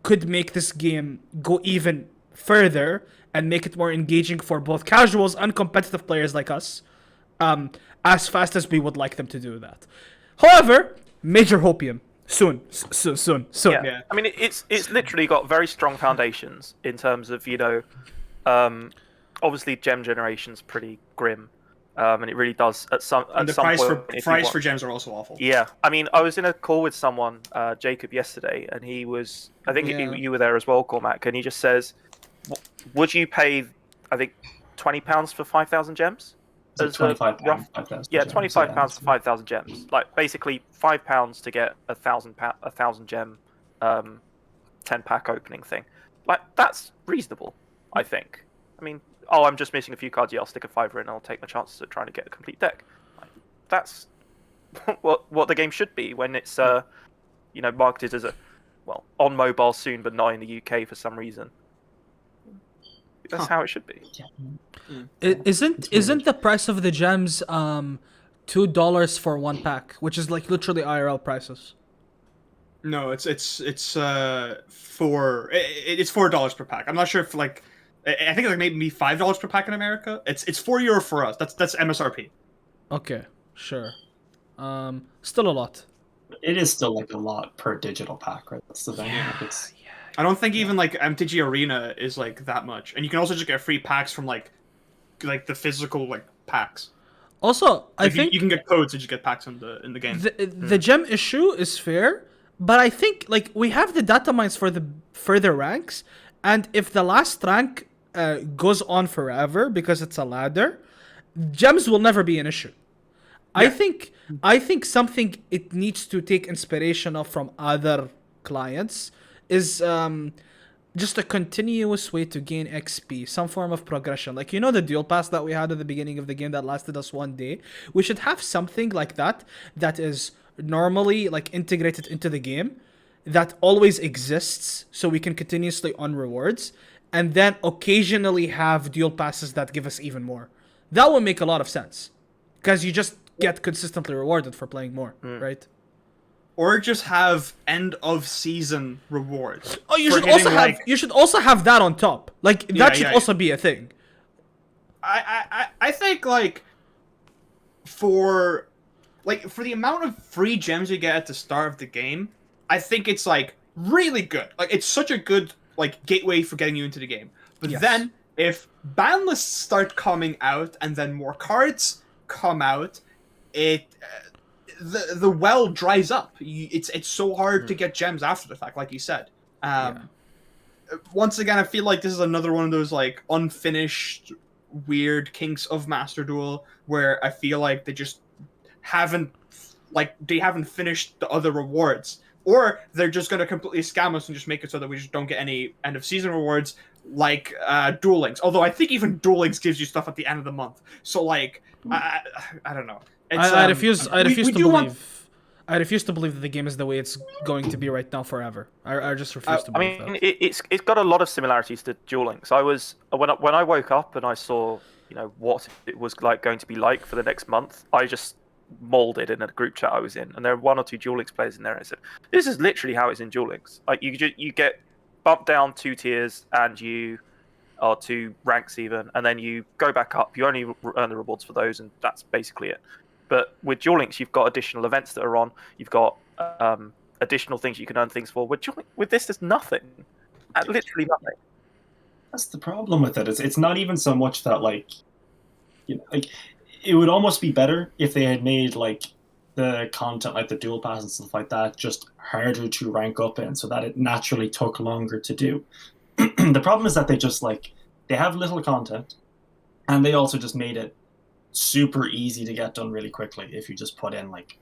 could make this game go even further and make it more engaging for both casuals and competitive players like us, as fast as we would like them to do that. However, major hopium. Soon. Yeah. I mean, it's literally got very strong foundations in terms of obviously gem generation's pretty grim. and it really does at some And the some price point. for if you want- for gems are also awful. Yeah, I mean, I was in a call with someone, Jacob, yesterday, and he was. I think Yeah. you were there as well, Cormac, and he just says, "Would you pay, I think, £20 for 5,000 gems?" Is it As a £25, rough- 5,000 Yeah, gems? £25 for 5,000 gems. Like basically £5 to get a thousand gem, 10-pack opening thing. Like that's reasonable, I think. I mean, oh, I'm just missing a few cards. Yeah, I'll stick a fiver in, and I'll take my chances at trying to get a complete deck. Like, that's what the game should be when it's marketed as on mobile soon, but not in the UK for some reason. That's how it should be. Isn't the price of the gems $2 for one pack, which is like literally IRL prices? No, it's $4 per pack. I'm not sure if like I think it's like maybe $5 per pack in America. It's €4 for us. That's MSRP. Okay, sure. Still a lot. It is still like a lot per digital pack, right? That's the thing. Like, it's I don't think even like MTG Arena is like that much, and you can also just get free packs from like the physical like packs. Also, I Like, think you can get codes and just get packs in the game. the gem issue is fair, but I think like we have the data mines for the further ranks, and if the last rank goes on forever because it's a ladder, gems will never be an issue. Yeah. I think something it needs to take inspiration of from other clients is just a continuous way to gain XP, some form of progression. Like, the duel pass that we had at the beginning of the game that lasted us one day? We should have something like that is normally like integrated into the game, that always exists, so we can continuously earn rewards, and then occasionally have duel passes that give us even more. That would make a lot of sense, because you just get consistently rewarded for playing more, right? Or just have end of season rewards. Oh, you for should hitting, also have like- you should also have that on top. Like that should yeah. also be a thing. I think like for the amount of free gems you get at the start of the game, I think it's like really good. Like it's such a good like gateway for getting you into the game. But Yes. then if ban lists start coming out and then more cards come out, the well dries up. It's so hard to get gems after the fact, like you said. Once again, I feel like this is another one of those like unfinished weird kinks of Master Duel where I feel like they just haven't finished the other rewards, or they're just gonna completely scam us and just make it so that we just don't get any end of season rewards like Duel Links. Although I think even Duel Links gives you stuff at the end of the month. So like I don't know. I refuse to do want- believe. I refuse to believe that the game is the way it's going to be right now forever. I just refuse to I believe mean, that. it's got a lot of similarities to Duel Links. I was when I woke up and I saw what it was like going to be like for the next month. I just molded in a group chat I was in, and there were 1 or 2 Duel Links players in there. And I said, "This is literally how it's in Duel Links. Like you get bumped down 2 tiers and or 2 ranks even, and then you go back up. You only earn the rewards for those, and that's basically it." But with Duel Links, you've got additional events that are on. You've got additional things you can earn things for. With this, there's nothing. Literally nothing. That's the problem with it. It's not even so much that like it would almost be better if they had made like the content like the dual pass and stuff like that just harder to rank up in, so that it naturally took longer to do. The problem is that they have little content, and they also just made it super easy to get done really quickly if you just put in like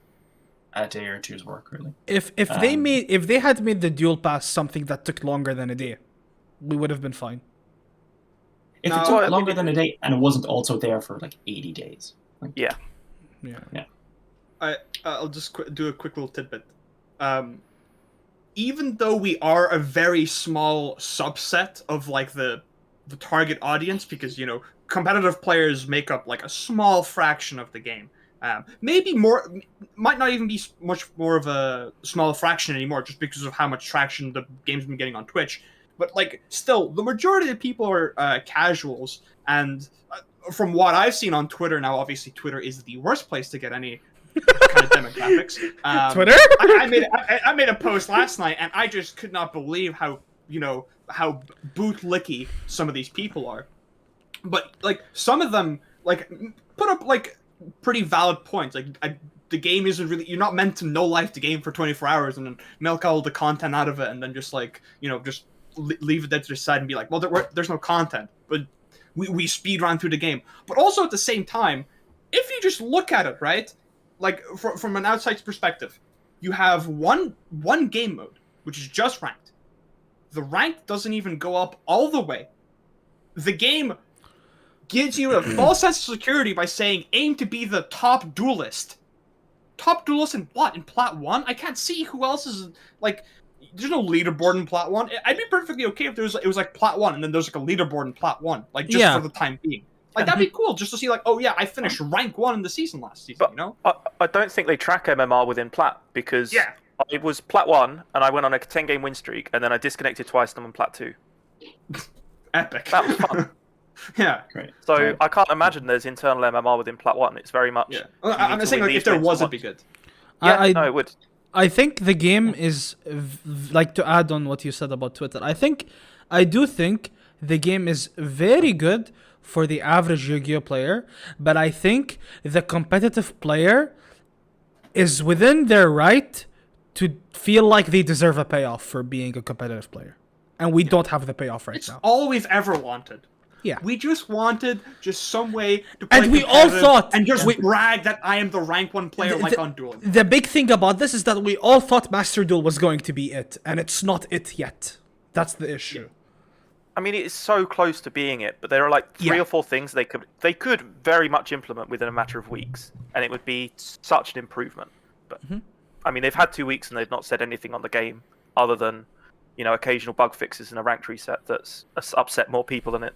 a day or two's work, really. If they had made the dual pass something that took longer than a day, we would have been fine. If No, it took I longer mean- than a day and it wasn't also there for like 80 days. Like, Yeah. I'll just do a quick little tidbit. Even though we are a very small subset of like the target audience, because competitive players make up like a small fraction of the game. Maybe more, might not even be much more of a small fraction anymore, just because of how much traction the game's been getting on Twitch. But like, still, the majority of people are casuals, and from what I've seen on Twitter, now obviously Twitter is the worst place to get any kind of demographics. Twitter? I made a post last night, and I just could not believe how bootlicky some of these people are. But like some of them, like put up like pretty valid points. Like the game isn't really, you're not meant to no life the game for 24 hours and then milk all the content out of it and then just like, you know, just leave it dead to the side and be like, well, there's no content, but we speed run through the game. But also at the same time, if you just look at it, right, like from an outside perspective, you have one game mode which is just ranked. The ranked doesn't even go up all the way. The game gives you a false sense of security by saying aim to be the top duelist. Top duelist in what? In Plat 1? I can't see who else is, like, there's no leaderboard in Plat 1. I'd be perfectly okay if it was like Plat 1 and then there's like a leaderboard in Plat 1, like just for the time being. Like that'd be cool just to see like, oh yeah, I finished rank 1 in the season last season, but you know? I don't think they track MMR within Plat because it was Plat 1 and I went on a 10-game win streak and then I disconnected twice and I'm on Plat 2. Epic. That was fun. Yeah. Great. So I can't imagine there's internal MMR within Plat 1. It's very much... Yeah. Well, I'm saying like if there was, it'd be good. Yeah, no, it would. I think the game is, like, to add on what you said about Twitter, I do think the game is very good for the average Yu-Gi-Oh player, but I think the competitive player is within their right to feel like they deserve a payoff for being a competitive player. And we don't have the payoff right now. It's all we've ever wanted. Yeah. We just wanted some way to play And we all thought... and just brag that I am the rank 1 player on Duel. The big thing about this is that we all thought Master Duel was going to be it, and it's not it yet. That's the issue. I mean, it is so close to being it, but there are like 3 or 4 things they could very much implement within a matter of weeks, and it would be such an improvement. But I mean, they've had 2 weeks and they've not said anything on the game other than, you know, occasional bug fixes and a ranked reset that's upset more people than it.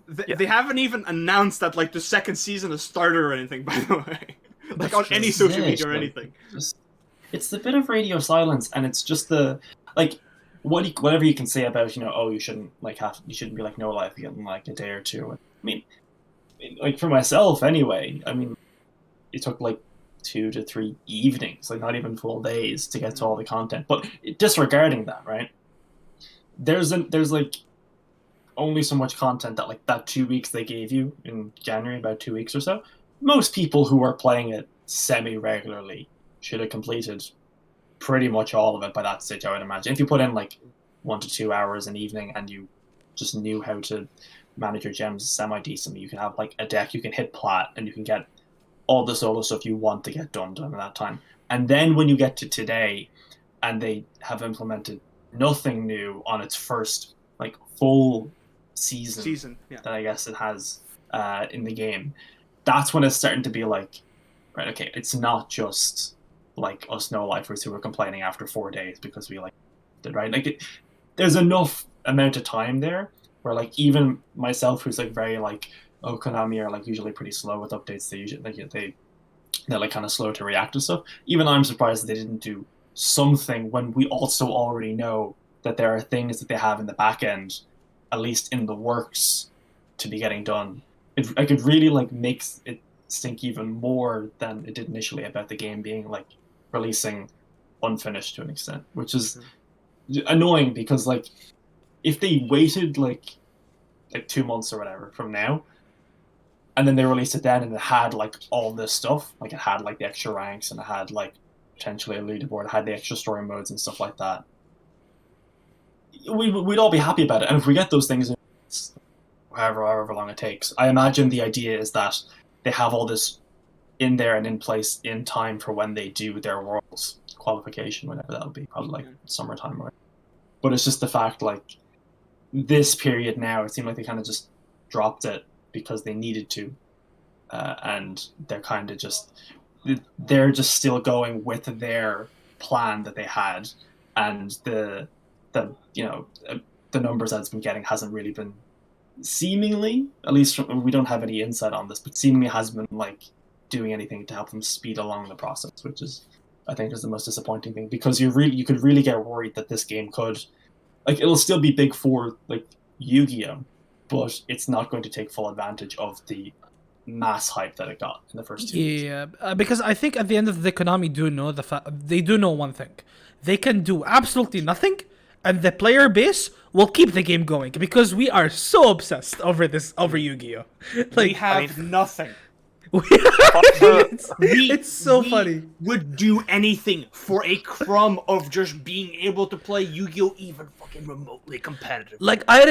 They haven't even announced that like the second season is started or anything, by the way. Like on any social media or anything. It's the bit of radio silence, and it's just the like whatever you can say about, you know, oh, you shouldn't be like no life in like a day or two. I mean, like for myself anyway. I mean, it took like 2 to 3 evenings, like not even full days, to get to all the content. But disregarding that, right? There's like only so much content that like that 2 weeks they gave you in January, about 2 weeks or so. Most people who are playing it semi-regularly should have completed pretty much all of it by that stage, I would imagine. If you put in like 1 to 2 hours an evening and you just knew how to manage your gems semi-decently, you can have like a deck, you can hit Plat, and you can get all the solo stuff you want to get done at that time. And then when you get to today and they have implemented nothing new on its first like full season that I guess it has in the game, that's when it's starting to be like, right, okay, it's not just like us no-lifers who are complaining after 4 days because we like did, right? Like there's enough amount of time there where like even myself, who's like very like, oh, Konami are like usually pretty slow with updates, they usually like they're like kind of slow to react to stuff. Even I'm surprised that they didn't do something when we also already know that there are things that they have in the back end, at least in the works, to be getting done. It really like makes it stink even more than it did initially about the game being like releasing unfinished to an extent, which is annoying because like if they waited like 2 months or whatever from now, and then they released it then and it had like all this stuff, like it had like the extra ranks and it had like potentially a leaderboard, it had the extra story modes and stuff like that, we'd all be happy about it. And if we get those things in however long it takes, I imagine the idea is that they have all this in there and in place in time for when they do their Worlds qualification, whenever that'll be, probably like summertime or whatever. But it's just the fact like this period now, it seemed like they kind of just dropped it because they needed to, and they're just still going with their plan that they had, and the numbers that it's been getting hasn't really been, seemingly, at least we don't have any insight on this, but seemingly hasn't been like doing anything to help them speed along the process, which is, I think, is the most disappointing thing, because you could really get worried that this game could, like, it'll still be big for like Yu-Gi-Oh, but it's not going to take full advantage of the mass hype that it got in the first 2 weeks. Yeah, because I think at the end of the day, Konami do know they do know one thing: they can do absolutely nothing, and the player base will keep the game going because we are so obsessed over Yu-Gi-Oh. We have nothing. It's so funny. Would do anything for a crumb of just being able to play Yu-Gi-Oh even fucking remotely competitive. Like I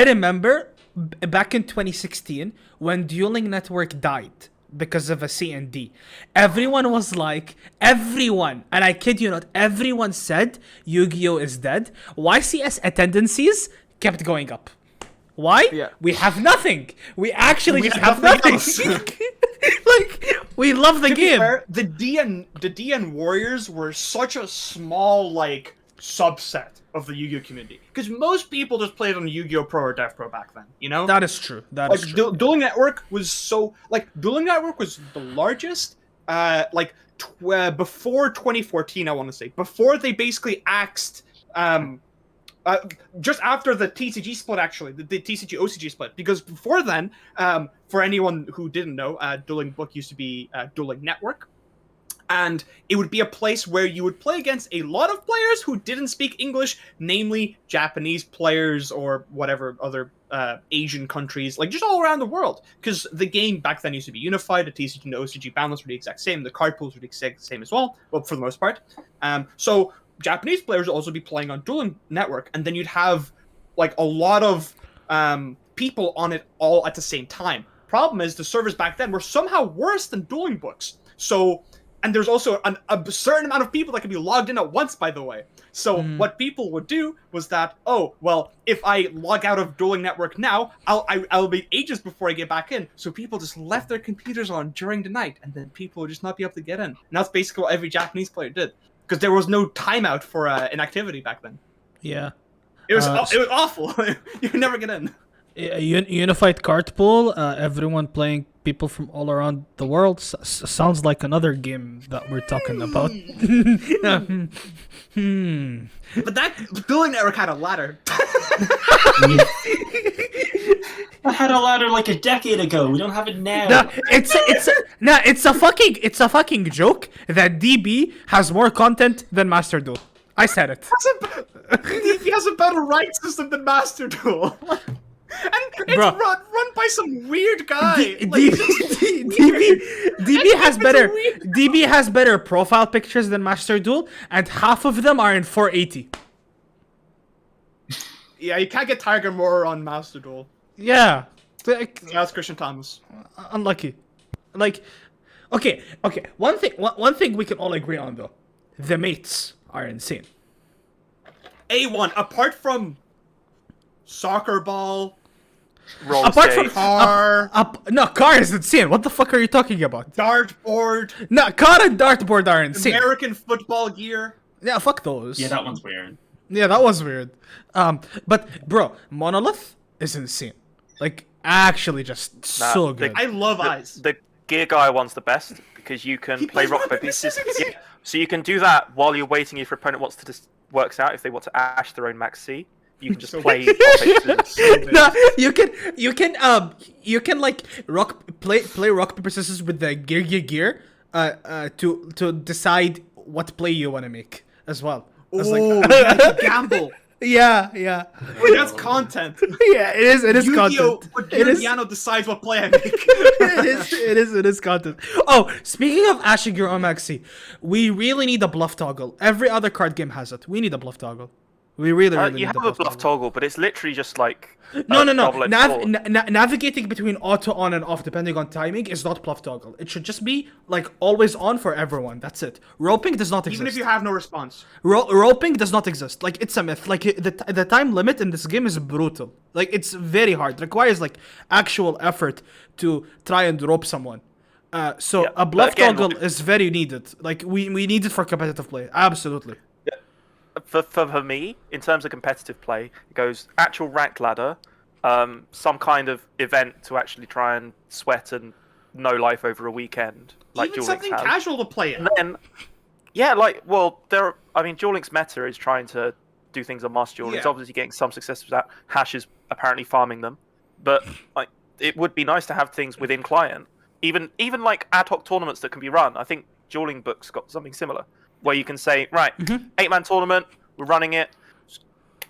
remember back in 2016 when Dueling Network died because of a C&D. Everyone was like, and I kid you not, everyone said Yu-Gi-Oh is dead. YCS attendances kept going up. Why? Yeah. We have nothing. We actually We just have have nothing nothing. else. Like, we love the To be game. fair, the DN Warriors were such a small subset of the Yu-Gi-Oh community because most people just played on Yu-Gi-Oh Pro or Dev Pro back then. You know, That is true. That is true. Dueling Network was Dueling Network was the largest before 2014. I want to say before they basically axed just after the TCG split, actually, the TCG OCG split, because before then, for anyone who didn't know, Dueling Book used to be Dueling Network, and it would be a place where you would play against a lot of players who didn't speak English, namely Japanese players or whatever other Asian countries, like just all around the world, because the game back then used to be unified. The TCG and the OCG Banlist were the exact same. The card pools were the exact same as well, well, for the most part. So Japanese players would also be playing on Dueling Network, and then you'd have like a lot of people on it all at the same time. Problem is, the servers back then were somehow worse than Dueling Books. So, and there's also a certain amount of people that can be logged in at once, by the way. So what people would do was that, oh, well, if I log out of Dueling Network now, I'll be ages before I get back in. So people just left their computers on during the night, and then people would just not be able to get in. And that's basically what every Japanese player did. Because there was no timeout for inactivity back then. Yeah. It was awful. You would never get in. Unified card pool, everyone playing people from all around the world. Sounds like another game that we're talking about. But that Dueling Network had a ladder. I had a ladder like a decade ago. We don't have it now. No, it's a fucking joke that DB has more content than Master Duel. I said it. He has a better right system than Master Duel. And it's Bruh. run by some weird guy. DB has better profile pictures than Master Duel, and half of them are in 480. Yeah, you can't get Tiger Moore on Master Duel. Yeah. That's Christian Thomas. Unlucky. Like, okay. One thing we can all agree on though, the mates are insane. A1, apart from soccer ball, Roller Apart from skate. car, no, car is insane. What the fuck are you talking about? dartboard, No, car and dartboard are insane. American football gear. Yeah, fuck those. Yeah, that one's weird. Yeah, that was weird. But bro, Monolith is insane. Like, actually, just so good. I love eyes. The gear guy one's the best because you can He play plays rock rock, paper paper, scissors. scissors. Yeah. So you can do that while you're waiting if your opponent wants to just works out if they want to ash their own max C. You can just So- play rock paper scissors. No, you can like play rock paper scissors with the gear to decide what play you want to make as well. It's like- Oh, that's a gamble. yeah. Wait, that's content. Yeah, it is Yu-Gi-Oh! content. But It is Giuliano decides what play I make. it is content. Oh, speaking of ashing your own maxi, we really need a bluff toggle. Every other card game has it. We need a bluff toggle. We really You need have a a bluff toggle, but it's literally just like No. double-edged sword. Navigating between auto on and off depending on timing is not bluff toggle. It should just be like always on for everyone. That's it. Roping does not exist. Even if you have no response. Roping does not exist. Like, it's a myth. Like, the time limit in this game is brutal. Like, it's very hard. It requires like actual effort to try and rope someone. So Yeah, a but bluff again, toggle is very needed. Like, we need it for competitive play. Absolutely. For me, in terms of competitive play, it goes actual rank ladder, some kind of event to actually try and sweat and no life over a weekend, like Even Duel something Links has. casual to play in. And then, yeah, like, well, Duel Links meta is trying to do things on Master Duel. It's Yeah. obviously getting some success with that. Hash is apparently farming them, but like, it would be nice to have things within client, even like ad hoc tournaments that can be run. I think Dueling Book's got something similar, where you can say, right, 8-man tournament, we're running it.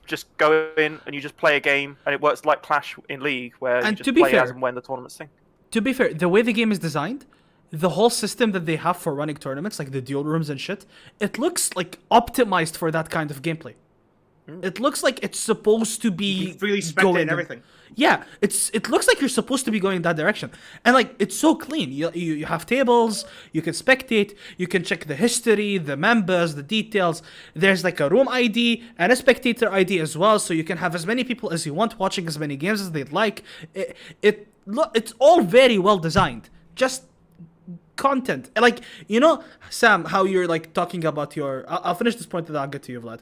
just go in and you just play a game, and it works like Clash in League, where you And just to be play fair- as and when the tournament's thing. To be fair, the way the game is designed, the whole system that they have for running tournaments, like the duel rooms and shit, it looks like optimized for that kind of gameplay. It looks like it's supposed to be Really spectate going and in- everything. Yeah, it looks like you're supposed to be going in that direction, and like it's so clean. You have tables, you can spectate, you can check the history, the members, the details. There's like a room ID and a spectator ID as well, so you can have as many people as you want watching as many games as they'd like. It's all very well designed. Just content, like, you know, Sam, how you're like talking about your I'll finish this point and then I'll get to you, Vlad.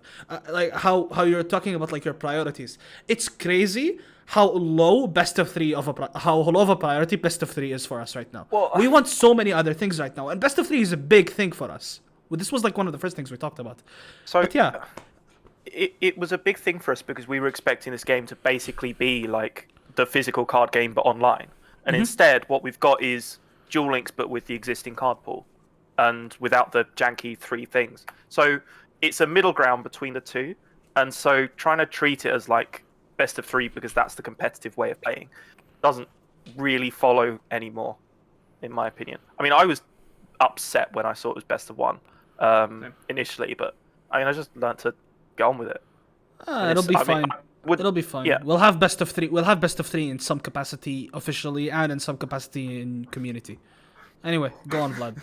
Like how you're talking about like your priorities. It's crazy how low best of three how low of a priority best of three is for us right now. Well, we want so many other things right now, and best of three is a big thing for us. Well, this was like one of the first things we talked about. So But yeah, it was a big thing for us because we were expecting this game to basically be like the physical card game but online, and instead what we've got is Duel Links but with the existing card pool and without the janky three things. So it's a middle ground between the two, and so trying to treat it as like best of three because that's the competitive way of playing doesn't really follow anymore, in my opinion. I mean, I was upset when I saw it was best of one initially, but I mean, I just learned to get on with it. it'll be fine. It'll be fine. Yeah. We'll have best of three. We'll have best of three in some capacity officially and in some capacity in community. Anyway, go on, Vlad.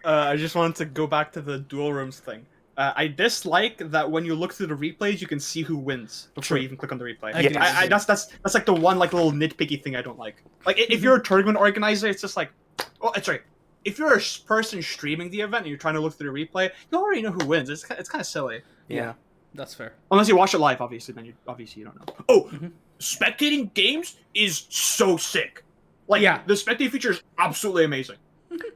I just wanted to go back to the dual rooms thing. I dislike that when you look through the replays, you can see who wins before you even click on the replay. I agree. That's like the one like little nitpicky thing I don't like. Like if you're a tournament organizer, it's just like, oh, sorry. If you're a person streaming the event and you're trying to look through the replay, you already know who wins. It's kind of silly. Yeah, that's fair. Unless you watch it live, obviously, then you don't know. Oh, spectating games is so sick. Like, Yeah. the spectating feature is absolutely amazing.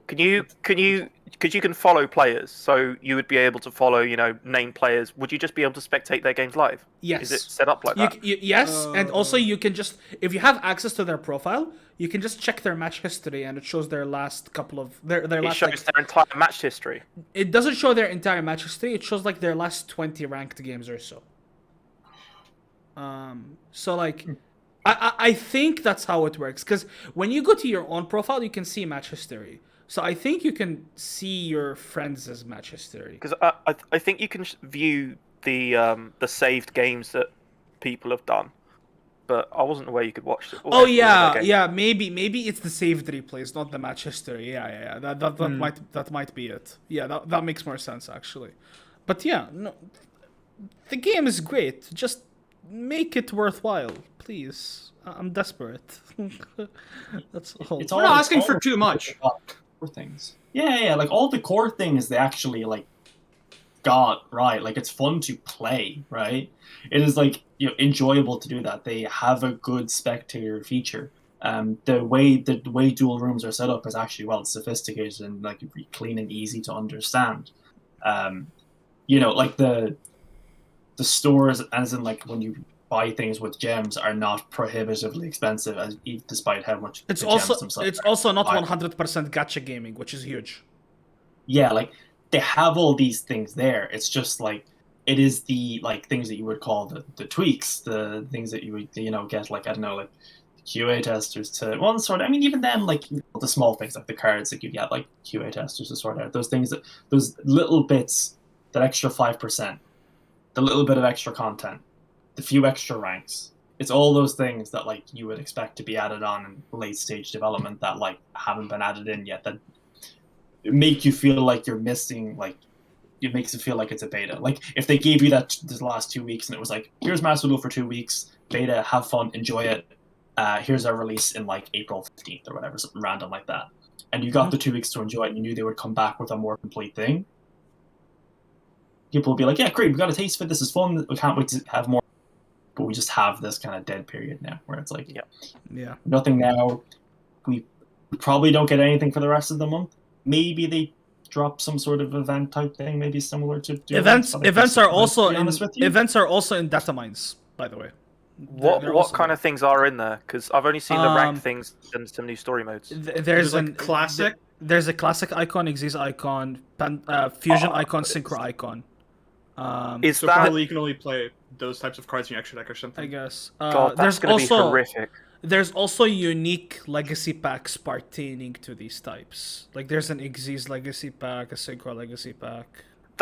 Because you can follow players, so you would be able to follow, you know, named players. Would you just be able to spectate their games live? Yes. Is it set up like that? Yes, and also you can just, if you have access to their profile, you can just check their match history, and it shows their last couple of their It last. shows their entire match history. It doesn't show their entire match history. It shows like their last 20 ranked games or so. So like, I think that's how it works. Because when you go to your own profile, you can see match history. So I think you can see your friends' match history. Because I think you can view the saved games that people have done, but I wasn't aware you could watch it. Oh yeah. Maybe it's the saved replays, not the match history. Yeah. That might be it. Yeah, that makes more sense actually. But yeah, no, the game is great. Just make it worthwhile, please. I'm desperate. That's all. It's We're all not asking all for too much. Core things. Yeah, like all the core things they actually like got right. Like it's fun to play, right? It is like, you know, enjoyable to do that. They have a good spectator feature. The way dual rooms are set up is actually well sophisticated and like clean and easy to understand. You know, like the stores, as in like when you buy things with gems, are not prohibitively expensive, as despite how much It's the also gems themselves it's are. also not Right. 100% gacha gaming, which is huge. Yeah, like they have all these things there. It's just like it is the like things that you would call the tweaks, the things that you would, you know, get like, I don't know, like QA testers to one sort of, I mean, even then, like the small things like the cards that you get like QA testers to sort out, those things, that those little bits, that extra 5%, the little bit of extra content, the few extra ranks. It's all those things that like you would expect to be added on in late stage development that like haven't been added in yet, that make you feel like you're missing, like it makes it feel like it's a beta. Like if they gave you that this last 2 weeks and it was like, here's Master Duel for 2 weeks, beta, have fun, enjoy it. Here's our release in like April 15th or whatever, something random like that. And you got the 2 weeks to enjoy it, and you knew they would come back with a more complete thing. People will be like, yeah, great, we got a taste of it, this is fun, we can't wait to have more. But we just have this kind of dead period now where it's like, Yeah. nothing now. We probably don't get anything for the rest of the month. Maybe they drop some sort of event type thing, maybe similar to Duel, Events but I events guess, are to also be in honest with you, events are also in data mines, by the way. What They're what also kind there. of things are in there? Because I've only seen the rank Um, things and some new story modes. There's like an classic. There's a classic icon, Exist icon, fusion icon, synchro icon. Is So that probably you can only play those types of cards in your extra deck or something. I guess. God? That's there's going to be also horrific. there's also unique legacy packs pertaining to these types. Like there's an Xyz legacy pack, a Synchro legacy pack.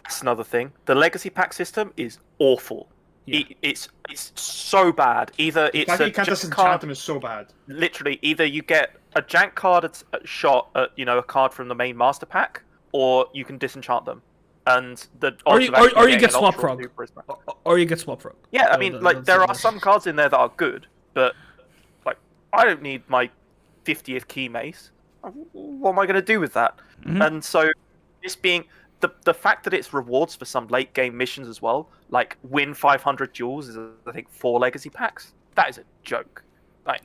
That's another thing. The legacy pack system is awful. Yeah. It's so bad. Either The it's fact a that you can't jank disenchant card, them is so bad. literally. Either you get a jank card at shot at a card from the main master pack, or you can disenchant them. And the Or odds you- of actually or you getting get an Swap Ultra or Frog. Super is bad. Or you get Swap Frog. Yeah, I So mean, that- like that's there the are worst. some cards in there that are good, but like I don't need my 50th key mace. What am I going to do with that? Mhm. And so this being the fact that it's rewards for some late game missions as well, like win 500 duels is I think 4 legacy packs. That is a joke. Like,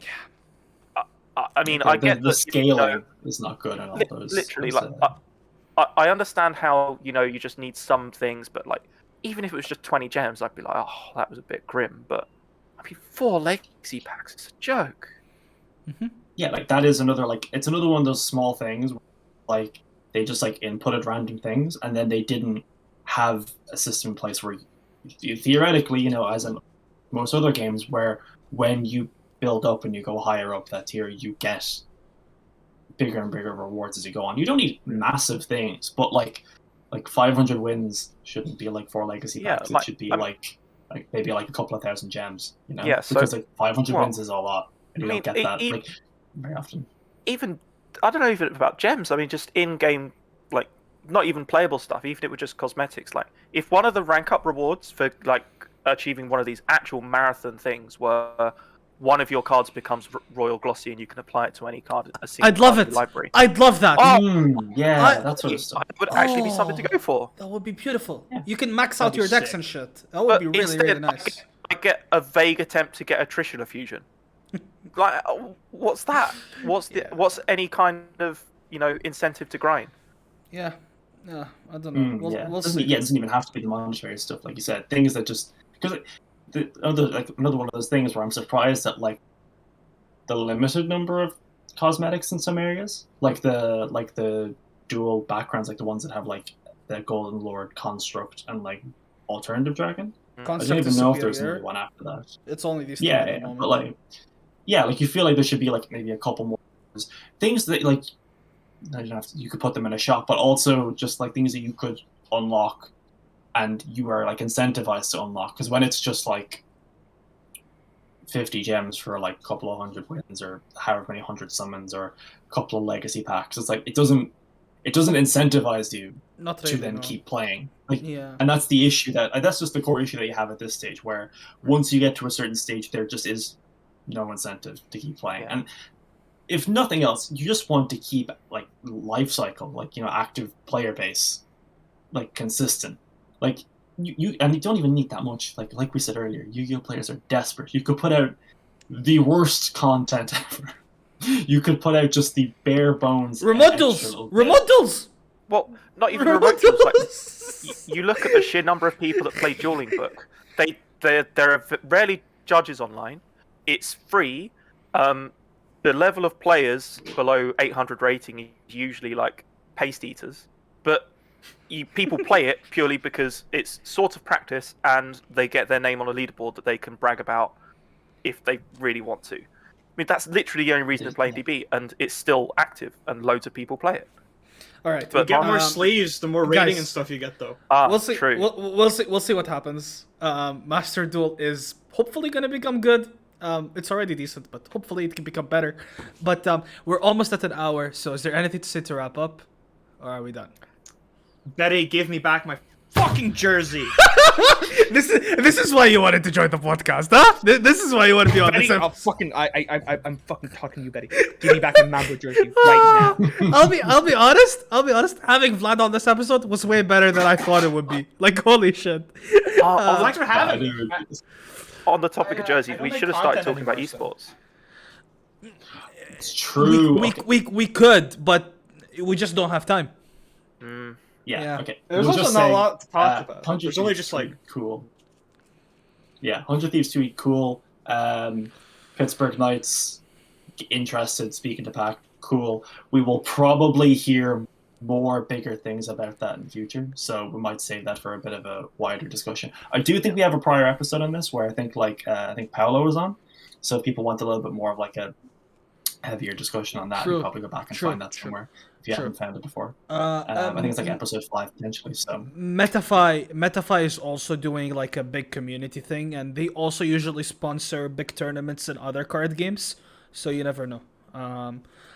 I mean, I get the that, scaling is not good on all those. literally, those, like I understand how you just need some things, but like even if it was just 20 gems, I'd be like, oh, that was a bit grim. But I mean, 4 legacy packs is a joke. yeah, like that is another it's another one of those small things, like they just like inputted random things, and then they didn't have a system in place where you theoretically, as in most other games, where when you build up and you go higher up that tier, you get bigger and bigger rewards as you go on. You don't need massive things, but like 500 wins shouldn't be like 4 legacy Yeah, packs. It like, should be I like maybe like a couple of thousand gems, Yeah, so- because like 500 well, wins is a lot, and you I mean, don't get that e- like very often. Even I don't know even about gems. I mean, just in-game, like not even playable stuff. Even if it were just cosmetics. Like if one of the rank up rewards for like achieving one of these actual marathon things were one of your cards becomes royal glossy and you can apply it to any card. A single I'd love card in it. the library. I'd love that. Oh, Yeah, that sort of stuff. It would actually be something to go for. That would be beautiful. Yeah. You can max That'd out be your decks sick. and shit. That would But be really, instead, really nice. I get a vague attempt to get attrition fusion. Like, what's that? What's any kind of incentive to grind? Yeah. Yeah, I don't know. We'll It see. doesn't even have to be the monetary stuff, like you said. Things that just because another one of those things where I'm surprised at like the limited number of cosmetics in some areas, like the dual backgrounds, like the ones that have like the Golden Lord construct and like alternative dragon. I don't Construct even is know if there's superior. another one after that. It's only these Yeah, three at yeah, the moment. but like you feel like there should be like maybe a couple more things that like you could put them in a shop, but also just like things that you could unlock and you are like incentivized to unlock, because when it's just like 50 gems for like a couple of 100 wins or however many 100 summons or a couple of legacy packs, it's like it doesn't incentivize you Not to really, then no. keep playing. Like, Yeah. and that's the issue that's just the core issue that you have at this stage, where once you get to a certain stage, there just is no incentive to keep playing. Yeah. And if nothing else, you just want to keep like life cycle, like active player base, like consistent. Like you don't even need that much. Like we said earlier, Yu-Gi-Oh players are desperate. You could put out the worst content ever. You could put out just the bare bones Remote extra duels! little bit. Remote duels! Well, not even Remote remote duels. Like, duels! you look at the sheer number of people that play Dueling Book. There are rarely judges online. It's free. The level of players below 800 rating is usually like paste eaters, but people play it purely because it's sort of practice and they get their name on a leaderboard that they can brag about if they really want to. I mean, that's literally the only reason to play DB, and it's still active and loads of people play it. All right. But You get more Um, sleeves, the more rating guys. and stuff you get, though. We'll see. True. We'll see. We'll see what happens. Master Duel is hopefully gonna become good. It's already decent, but hopefully it can become better. But we're almost at an hour, so is there anything to say to wrap up, or are we done? Betty, give me back my fucking jersey. This is why you wanted to join the podcast, huh? This is why you want to be on Betty, this. I'm fucking talking to you, Betty. Give me back my Mambo jersey right now. I'll be honest. Having Vlad on this episode was way better than I thought it would be. Like holy shit. Thanks for having me. Dude, On the topic of jerseys, I don't we make should have started content talking about anymore, esports. it's true. We could, but we just don't have time. Yeah, Yeah. okay. There's We'll also just not a say, lot to talk about. Hundred There's only Thieves just like cool. Yeah, 100 Thieves 2 cool. Pittsburgh Knights interested, speaking to Pac, cool. We will probably hear more bigger things about that in the future. So we might save that for a bit of a wider discussion. I do think we have a prior episode on this where I think I think Paolo was on. So if people want a little bit more of like a heavier discussion on that, you True. probably go back and True. find that True. somewhere if you True. haven't found it before. I I think it's like episode 5 potentially. So Metafy is also doing like a big community thing, and they also usually sponsor big tournaments and other card games. So you never know.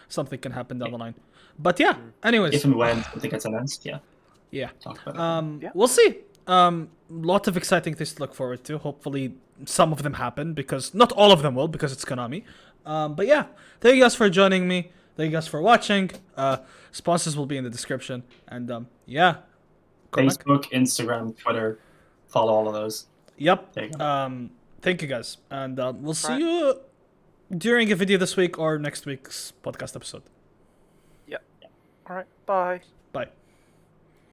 Something can happen down the line. But yeah. Anyways, if and when something gets announced, yeah. talk about it. We'll see. Lot of exciting things to look forward to. Hopefully, some of them happen because not all of them will because it's Konami. But yeah, thank you guys for joining me. Thank you guys for watching. Sponsors will be in the description. And yeah. Cormac? Facebook, Instagram, Twitter, follow all of those. Yep. There you go. Thank you guys. And we'll see you during a video this week or next week's podcast episode. Yeah. All right. Bye. Bye.